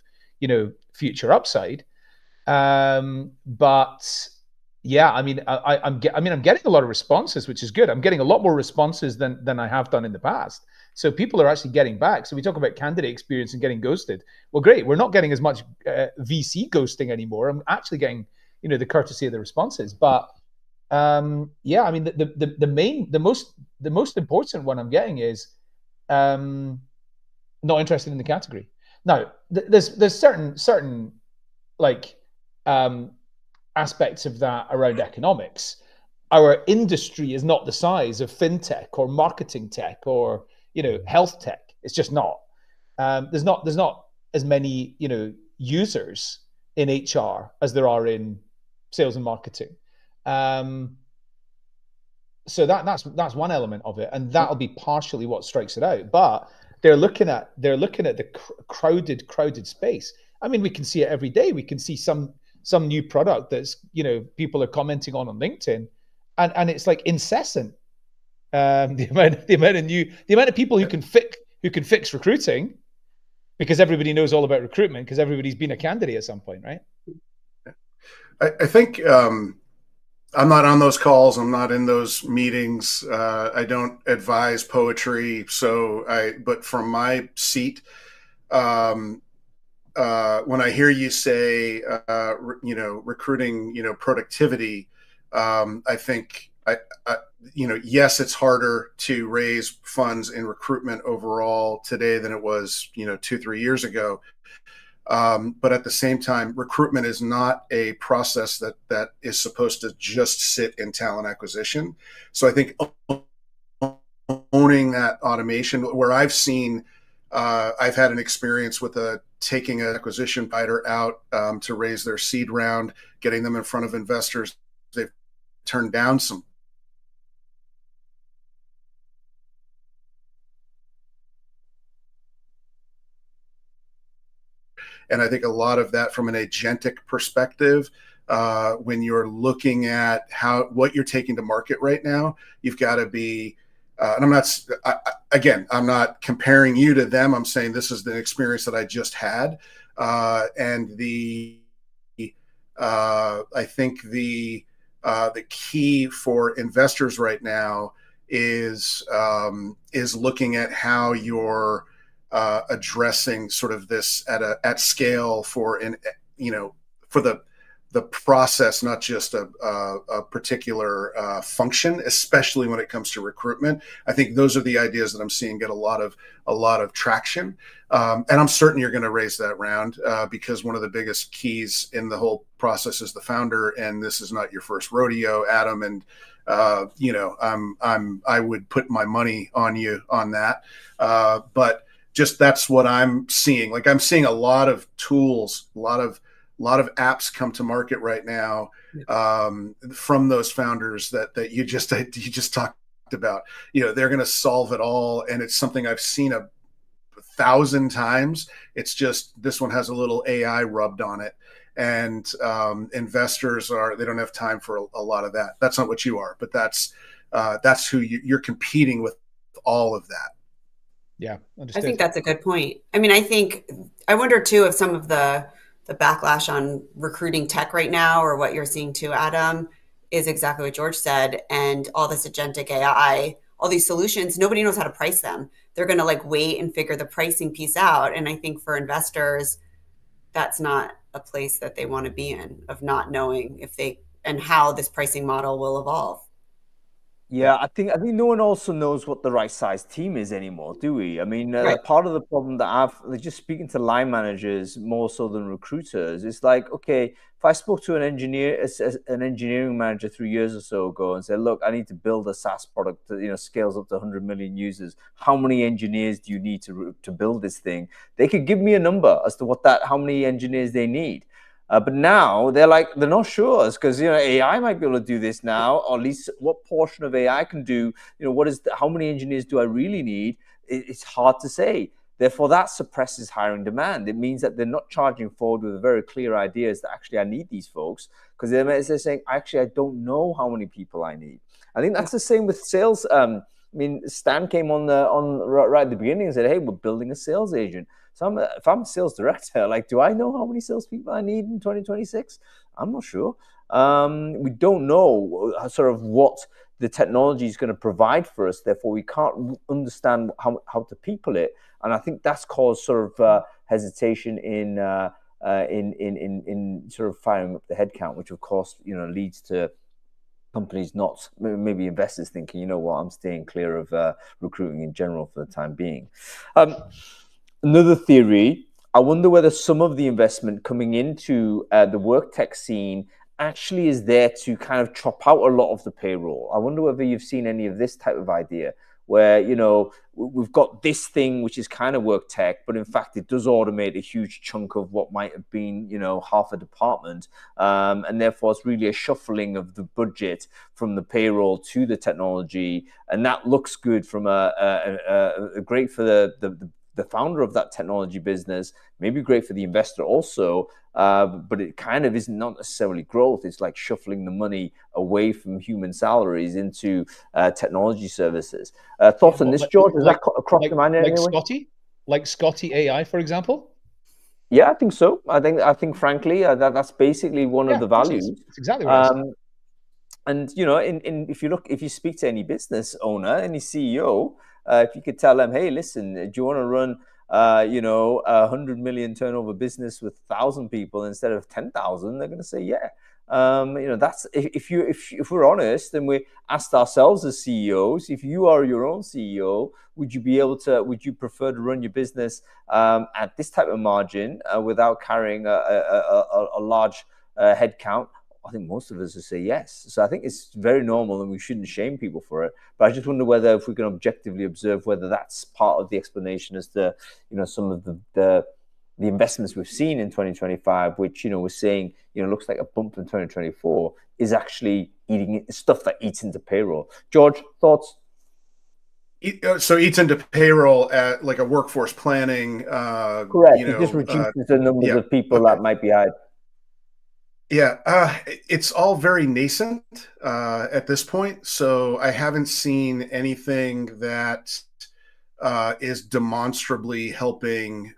future upside. But yeah, I mean, I'm getting a lot of responses, which is good. I'm getting a lot more responses than I have done in the past. So people are actually getting back. So we talk about candidate experience and getting ghosted. Well, great. We're not getting as much VC ghosting anymore. I'm actually getting, the courtesy of the responses. But yeah, I mean, the most important one I'm getting is not interested in the category. Now, there's certain like aspects of that around economics. Our industry is not the size of fintech or marketing tech or health tech. It's just not. There's not as many users in HR as there are in sales and marketing. So that's one element of it, and that'll be partially what strikes it out. But they're looking at the crowded space. I mean, we can see it every day. We can see some new product that's people are commenting on LinkedIn, and it's like incessant. The amount of people who can fix recruiting, because everybody knows all about recruitment because everybody's been a candidate at some point, right? I think I'm not on those calls. I'm not in those meetings. I don't advise poetry. But from my seat, when I hear you say, recruiting, productivity, I think I, yes, it's harder to raise funds in recruitment overall today than it was, 2-3 years ago. But at the same time, recruitment is not a process that is supposed to just sit in talent acquisition. So I think owning that automation, where I've had an experience with taking an acquisition provider out to raise their seed round, getting them in front of investors. They've turned down some. And I think a lot of that from an agentic perspective, when you're looking at what you're taking to market right now, you've got to be, and I'm not comparing you to them. I'm saying this is the experience that I just had. And I think the key for investors right now is looking at how you're addressing sort of this at scale for the process, not just a particular function, especially when it comes to recruitment. I think those are the ideas that I'm seeing get a lot of traction, and I'm certain you're going to raise that round because one of the biggest keys in the whole process is the founder, and this is not your first rodeo, Adam. And I would put my money on you on that, but just that's what I'm seeing. Like I'm seeing a lot of tools, a lot of apps come to market right now from those founders that you just talked about. They're going to solve it all, and it's something I've seen 1,000 times. It's just this one has a little AI rubbed on it, and investors they don't have time for a lot of that. That's not what you are, but that's who you're competing with. All of that. Yeah, understood. I think that's a good point. I mean, I wonder too if some of the backlash on recruiting tech right now, or what you're seeing too, Adam, is exactly what George said. And all this agentic AI, all these solutions, nobody knows how to price them. They're going to wait and figure the pricing piece out. And I think for investors, that's not a place that they want to be in, of not knowing and how this pricing model will evolve. Yeah, I think no one also knows what the right size team is anymore, do we? I mean, Right. part of the problem that just speaking to line managers more so than recruiters, it's like, okay, if I spoke to an engineering manager 3 years or so ago and said, look, I need to build a SaaS product that scales up to 100 million users. How many engineers do you need to build this thing? They could give me a number as to how many engineers they need. But now they're not sure, because AI might be able to do this now, or at least what portion of AI can do. How many engineers do I really need? It's hard to say. Therefore, that suppresses hiring demand. It means that they're not charging forward with a very clear ideas that actually I need these folks, because they're saying, actually, I don't know how many people I need. I think that's the same with sales. I mean, Stan came on right at the beginning and said, hey, we're building a sales agent. So if I'm a sales director, do I know how many salespeople I need in 2026? I'm not sure. We don't know sort of what the technology is going to provide for us. Therefore, we can't understand how to people it. And I think that's caused sort of hesitation in sort of firing up the headcount, which of course leads to companies not, maybe investors thinking, you know what, I'm staying clear of recruiting in general for the time being. Another theory, I wonder whether some of the investment coming into the Worktech scene actually is there to kind of chop out a lot of the payroll. I wonder whether you've seen any of this type of idea where, we've got this thing which is kind of Worktech, but in fact it does automate a huge chunk of what might have been, half a department. And therefore it's really a shuffling of the budget from the payroll to the technology. And that looks good from great for the founder of that technology business, maybe great for the investor also, but it kind of is not necessarily growth. It's like shuffling the money away from human salaries into technology services. Thoughts on this, George? Does that cross your mind anyway? Like Scotty AI, for example? Yeah, I think so. I think frankly, that's basically one of the values. That's exactly right. And if you speak to any business owner, any CEO, if you could tell them, hey, listen, do you want to run, 100 million turnover business with 1,000 people instead of 10,000? They're going to say, yeah. That's if we're honest and we asked ourselves as CEOs, if you are your own CEO, would you prefer to run your business at this type of margin without carrying a large headcount? I think most of us would say yes. So I think it's very normal and we shouldn't shame people for it. But I just wonder whether if we can objectively observe whether that's part of the explanation as to, some of the investments we've seen in 2025, which, we're saying, looks like a bump in 2024, is actually eating stuff that eats into payroll. George, thoughts? So eats into payroll at like a workforce planning. Correct. It just reduces the numbers of people that might be hired. Yeah, it's all very nascent at this point. So I haven't seen anything that is demonstrably helping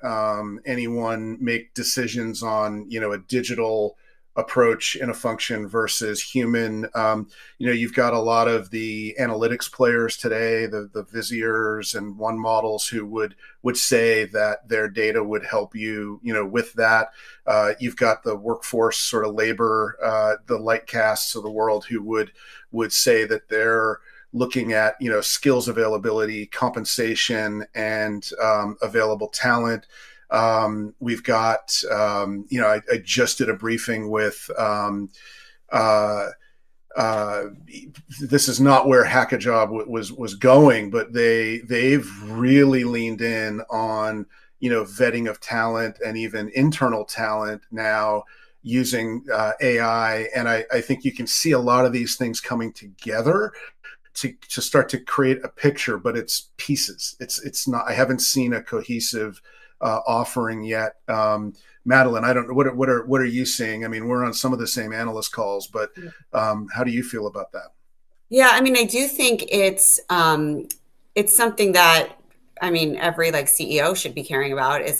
anyone make decisions on, a digital approach in a function versus human. You've got a lot of the analytics players today, the Viziers and One Models, who would say that their data would help you, with that. You've got the workforce sort of labor, the Lightcasts of the world, who would say that they're looking at, skills availability, compensation, and available talent. We've got, I just did a briefing with, this is not where Hackajob was going, but they've really leaned in on, vetting of talent and even internal talent now using AI. And I think you can see a lot of these things coming together to start to create a picture, but it's pieces. It's not. I haven't seen a cohesive offering yet. Madeline, I don't know, what are you seeing? I mean, we're on some of the same analyst calls, but how do you feel about that? Yeah, I mean, I do think it's something that, I mean, every CEO should be caring about, is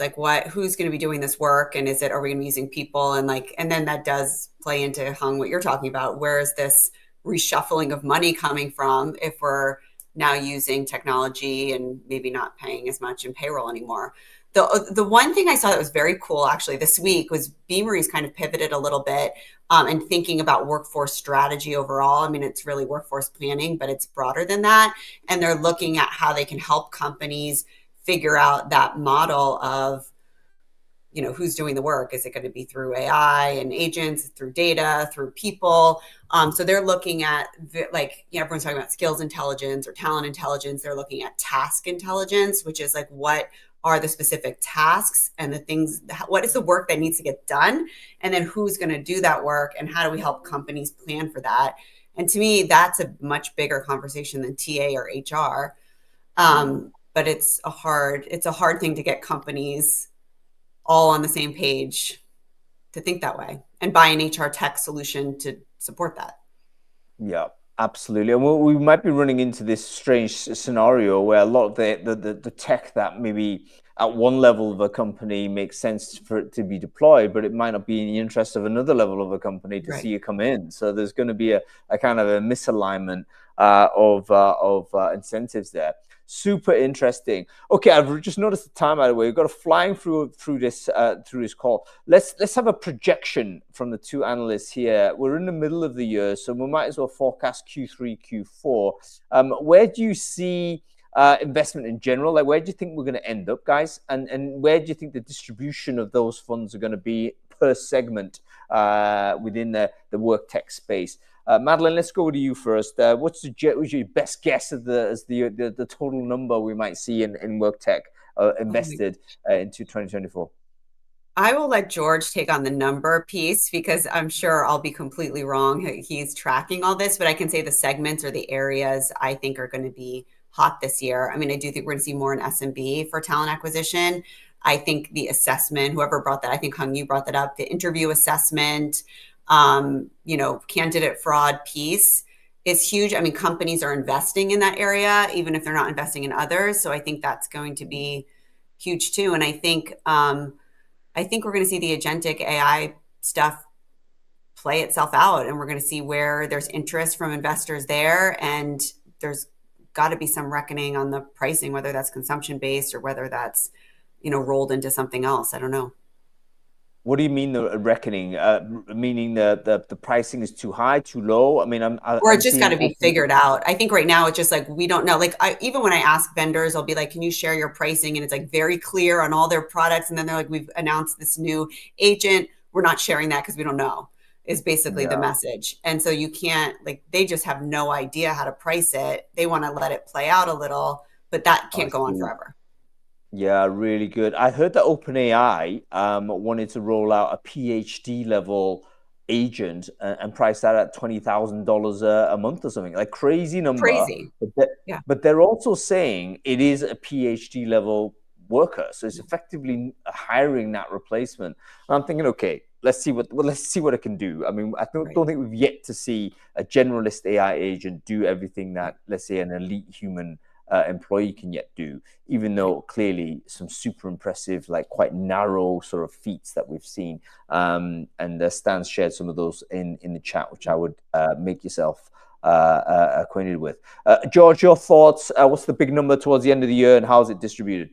who's going to be doing this work, and are we going to be using people, and then that does play into, Hung, what you're talking about. Where is this reshuffling of money coming from if we're now using technology and maybe not paying as much in payroll anymore? The one thing I saw that was very cool actually this week was Beamery's kind of pivoted a little bit and thinking about workforce strategy overall. I mean, it's really workforce planning, but it's broader than that. And they're looking at how they can help companies figure out that model of, who's doing the work. Is it going to be through AI and agents, through data, through people? So they're looking at, everyone's talking about skills intelligence or talent intelligence. They're looking at task intelligence, which is what are the specific tasks and the things, what is the work that needs to get done? And then who's going to do that work, and how do we help companies plan for that? And to me, that's a much bigger conversation than TA or HR. But it's a hard thing to get companies all on the same page to think that way and buy an HR tech solution to support that. Yeah, absolutely. And we might be running into this strange scenario where a lot of the tech that maybe at one level of a company makes sense for it to be deployed, but it might not be in the interest of another level of a company to see it come in. So there's going to be a kind of a misalignment of incentives there. Super interesting. Okay, I've just noticed the time out of the way. We've got a flying through this call. Let's have a projection from the two analysts here. We're in the middle of the year, so we might as well forecast Q3, Q4. Where do you see investment in general? Where do you think we're going to end up, guys? And where do you think the distribution of those funds are going to be per segment within the Worktech space? Madeline, let's go to you first. What's your best guess as the total number we might see in Worktech invested into 2024? I will let George take on the number piece because I'm sure I'll be completely wrong. He's tracking all this, but I can say the segments or the areas I think are going to be hot this year. I mean, I do think we're going to see more in SMB for talent acquisition. I think the assessment, whoever brought that, I think Hung, you brought that up, the interview assessment, candidate fraud piece is huge. I mean, companies are investing in that area, even if they're not investing in others. So I think that's going to be huge too. And I think we're going to see the agentic AI stuff play itself out, and we're going to see where there's interest from investors there. And there's got to be some reckoning on the pricing, whether that's consumption based or whether that's, rolled into something else. I don't know. What do you mean the reckoning? Meaning the pricing is too high, too low? I mean, or it just got to be figured out. I think right now it's just like we don't know. Like even when I ask vendors, I'll be like, "Can you share your pricing?" And it's like very clear on all their products, and then they're like, "We've announced this new agent. We're not sharing that because we don't know." Is basically the message. And so you can't, like, they just have no idea how to price it. They want to let it play out a little, but that can't go on forever. Yeah, really good. I heard that OpenAI wanted to roll out a PhD level agent and price that at $20,000 a month or something, like crazy number. Crazy. But they're also saying it is a PhD level worker, so it's effectively hiring that replacement. And I'm thinking, okay, let's see what it can do. I mean, I don't think we've yet to see a generalist AI agent do everything that, let's say, an elite human employee can yet do, even though clearly some super impressive, like quite narrow sort of feats that we've seen. And Stan shared some of those in the chat, which I would make yourself acquainted with. George, your thoughts? What's the big number towards the end of the year, and how is it distributed?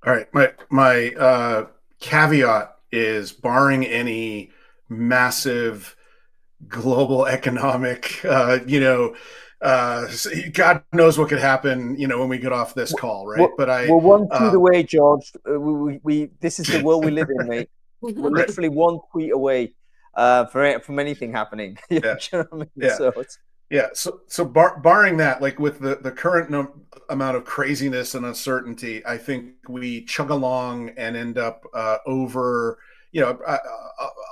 All right, my caveat is, barring any massive global economic, God knows what could happen, when we get off this call, right? We're one tweet away, George. We this is the world we live in, mate. We're literally one tweet away from anything happening. You know what I mean? So barring that, like with the current amount of craziness and uncertainty, I think we chug along and end up over.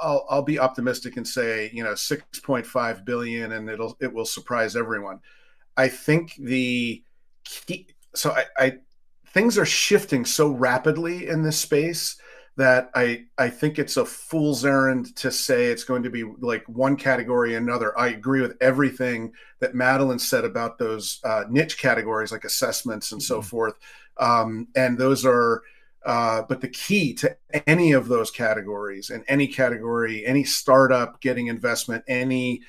I'll be optimistic and say 6.5 billion, and it will surprise everyone. I think the key. So things are shifting so rapidly in this space that I think it's a fool's errand to say it's going to be like one category or another. I agree with everything that Madeline said about those niche categories like assessments and so forth. And those are, but the key to any of those categories, and any category, any startup getting investment, any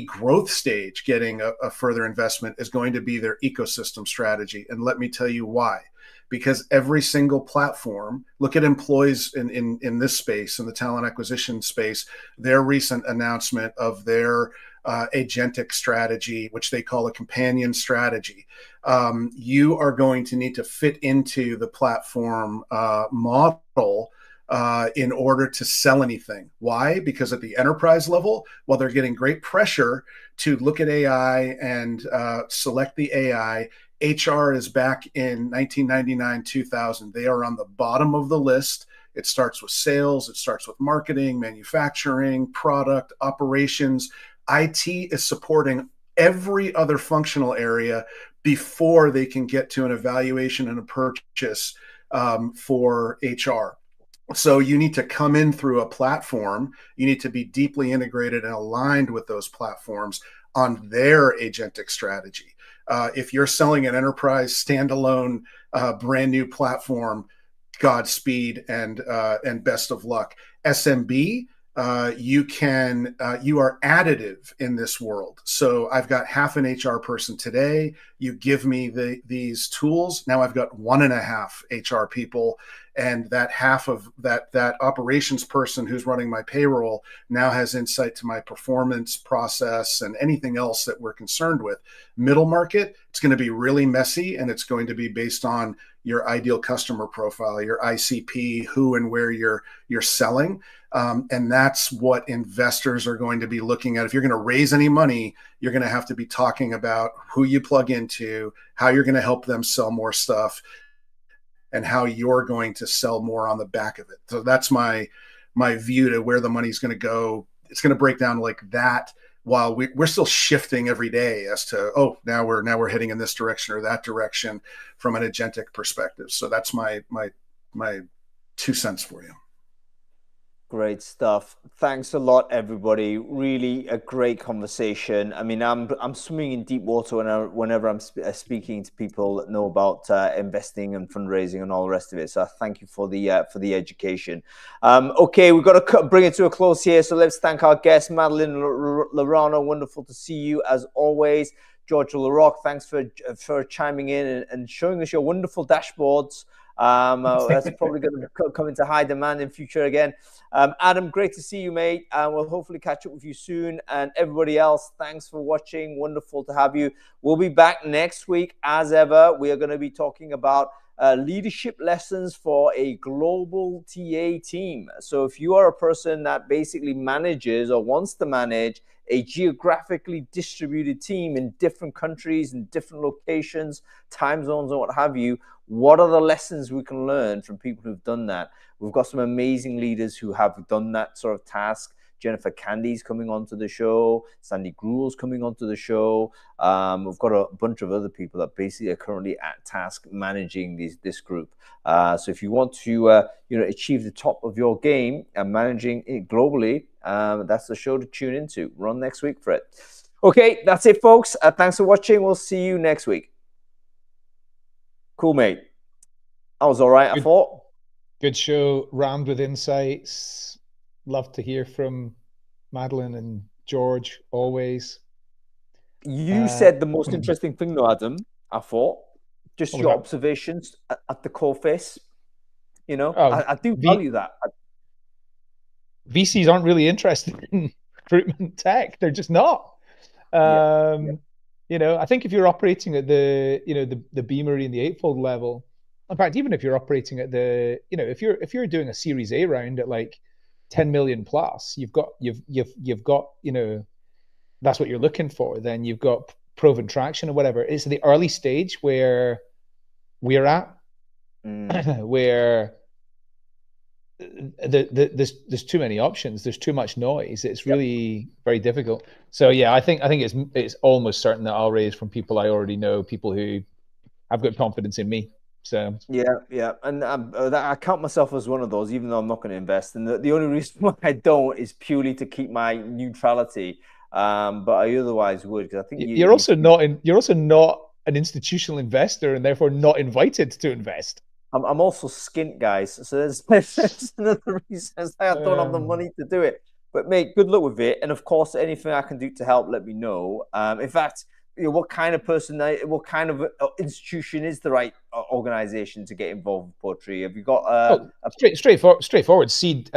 growth stage getting a further investment, is going to be their ecosystem strategy. And let me tell you why. Because every single platform, look at employees in this space, in the talent acquisition space, their recent announcement of their agentic strategy, which they call a companion strategy. You are going to need to fit into the platform model in order to sell anything. Why? Because at the enterprise level, while they're getting great pressure to look at AI and select the AI, HR is back in 1999, 2000. They are on the bottom of the list. It starts with sales. It starts with marketing, manufacturing, product, operations. IT is supporting every other functional area before they can get to an evaluation and a purchase for HR. So you need to come in through a platform. You need to be deeply integrated and aligned with those platforms on their agentic strategy. If you're selling an enterprise standalone brand new platform, Godspeed and best of luck. SMB, you are additive in this world. So I've got half an HR person today. You give me these tools. Now I've got 1.5 HR people. And that half of that operations person who's running my payroll now has insight to my performance process and anything else that we're concerned with. Middle market, it's going to be really messy, and it's going to be based on your ideal customer profile, your ICP, who and where you're selling. And that's what investors are going to be looking at. If you're going to raise any money, you're going to have to be talking about who you plug into, how you're going to help them sell more stuff, and how you're going to sell more on the back of it. So that's my view to where the money's going to go. It's going to break down like that, while we're still shifting every day as to, now we're heading in this direction or that direction from an agentic perspective. So that's my 2 cents for you. Great stuff. Thanks a lot, everybody. Really a great conversation. I mean, I'm swimming in deep water whenever I'm speaking to people that know about investing and fundraising and all the rest of it. So thank you for the education. Okay, we've got to bring it to a close here. So let's thank our guest, Madeline Lorano. Wonderful to see you as always. George Laroque, thanks for chiming in and showing us your wonderful dashboards That's probably going to come into high demand in future again. Adam, great to see you, mate. We'll hopefully catch up with you soon. And everybody else, thanks for watching. Wonderful to have you. We'll be back next week. As ever, we are going to be talking about leadership lessons for a global TA team. So if you are a person that basically manages or wants to manage a geographically distributed team in different countries and different locations, time zones, and what have you, what are the lessons we can learn from people who've done that? We've got some amazing leaders who have done that sort of task. Jennifer Candy's coming onto the show. Sandy Gruel's coming onto the show. We've got a bunch of other people that basically are currently at task managing this group. So if you want to achieve the top of your game and managing it globally, that's the show to tune into. Run next week for it. Okay, that's it, folks. Thanks for watching. We'll see you next week. Cool, mate. That was all right, I thought. Good show, rammed with insights. Love to hear from Madeline and George always. You said the most interesting thing, though, Adam, I thought. Just your observations at the core face. You know, I do value that. VCs aren't really interested in recruitment tech. They're just not. You know, I think if you're operating at the Beamery and the Eightfold level, in fact, even if you're operating at the, if you're doing a Series A round at like 10 million plus, you've got, that's what you're looking for. Then you've got proven traction or whatever. It's the early stage where we're at, where there's too many options. There's too much noise. It's really very difficult. So yeah, I think it's almost certain that I'll raise from people I already know, people who have got confidence in me. So yeah, and I count myself as one of those, even though I'm not going to invest. And the only reason why I don't is purely to keep my neutrality. But I otherwise would, because I think you're also not an institutional investor, and therefore not invited to invest. I'm also skint, guys. So there's another reason I don't have the money to do it. But mate, good luck with it. And of course, anything I can do to help, let me know. In fact, what kind of person, what kind of institution is the right organization to get involved with poetry? Have you got straightforward seed,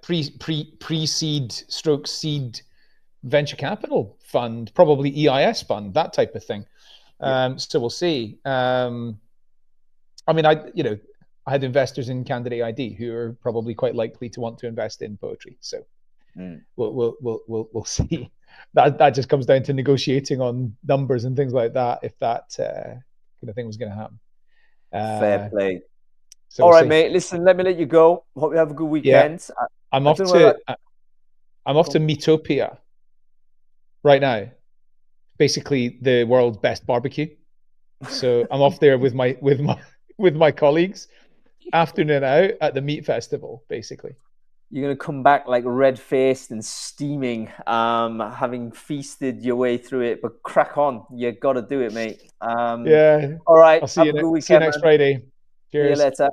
pre-seed stroke seed venture capital fund, probably EIS fund, that type of thing. So we'll see. I mean, I had investors in Candidate ID who are probably quite likely to want to invest in poetry. So we'll see. That just comes down to negotiating on numbers and things like that. If that kind of thing was going to happen. Fair play. So all right, mate. Listen, let me let you go. Hope you have a good weekend. Yeah. I'm off to Metopia right now. Basically, the world's best barbecue. So I'm off there with my colleagues, afternoon out at the meat festival, basically. You're going to come back like red-faced and steaming, having feasted your way through it, but crack on. You got to do it, mate. Yeah. All right. I'll see you next Friday. Cheers. See you later.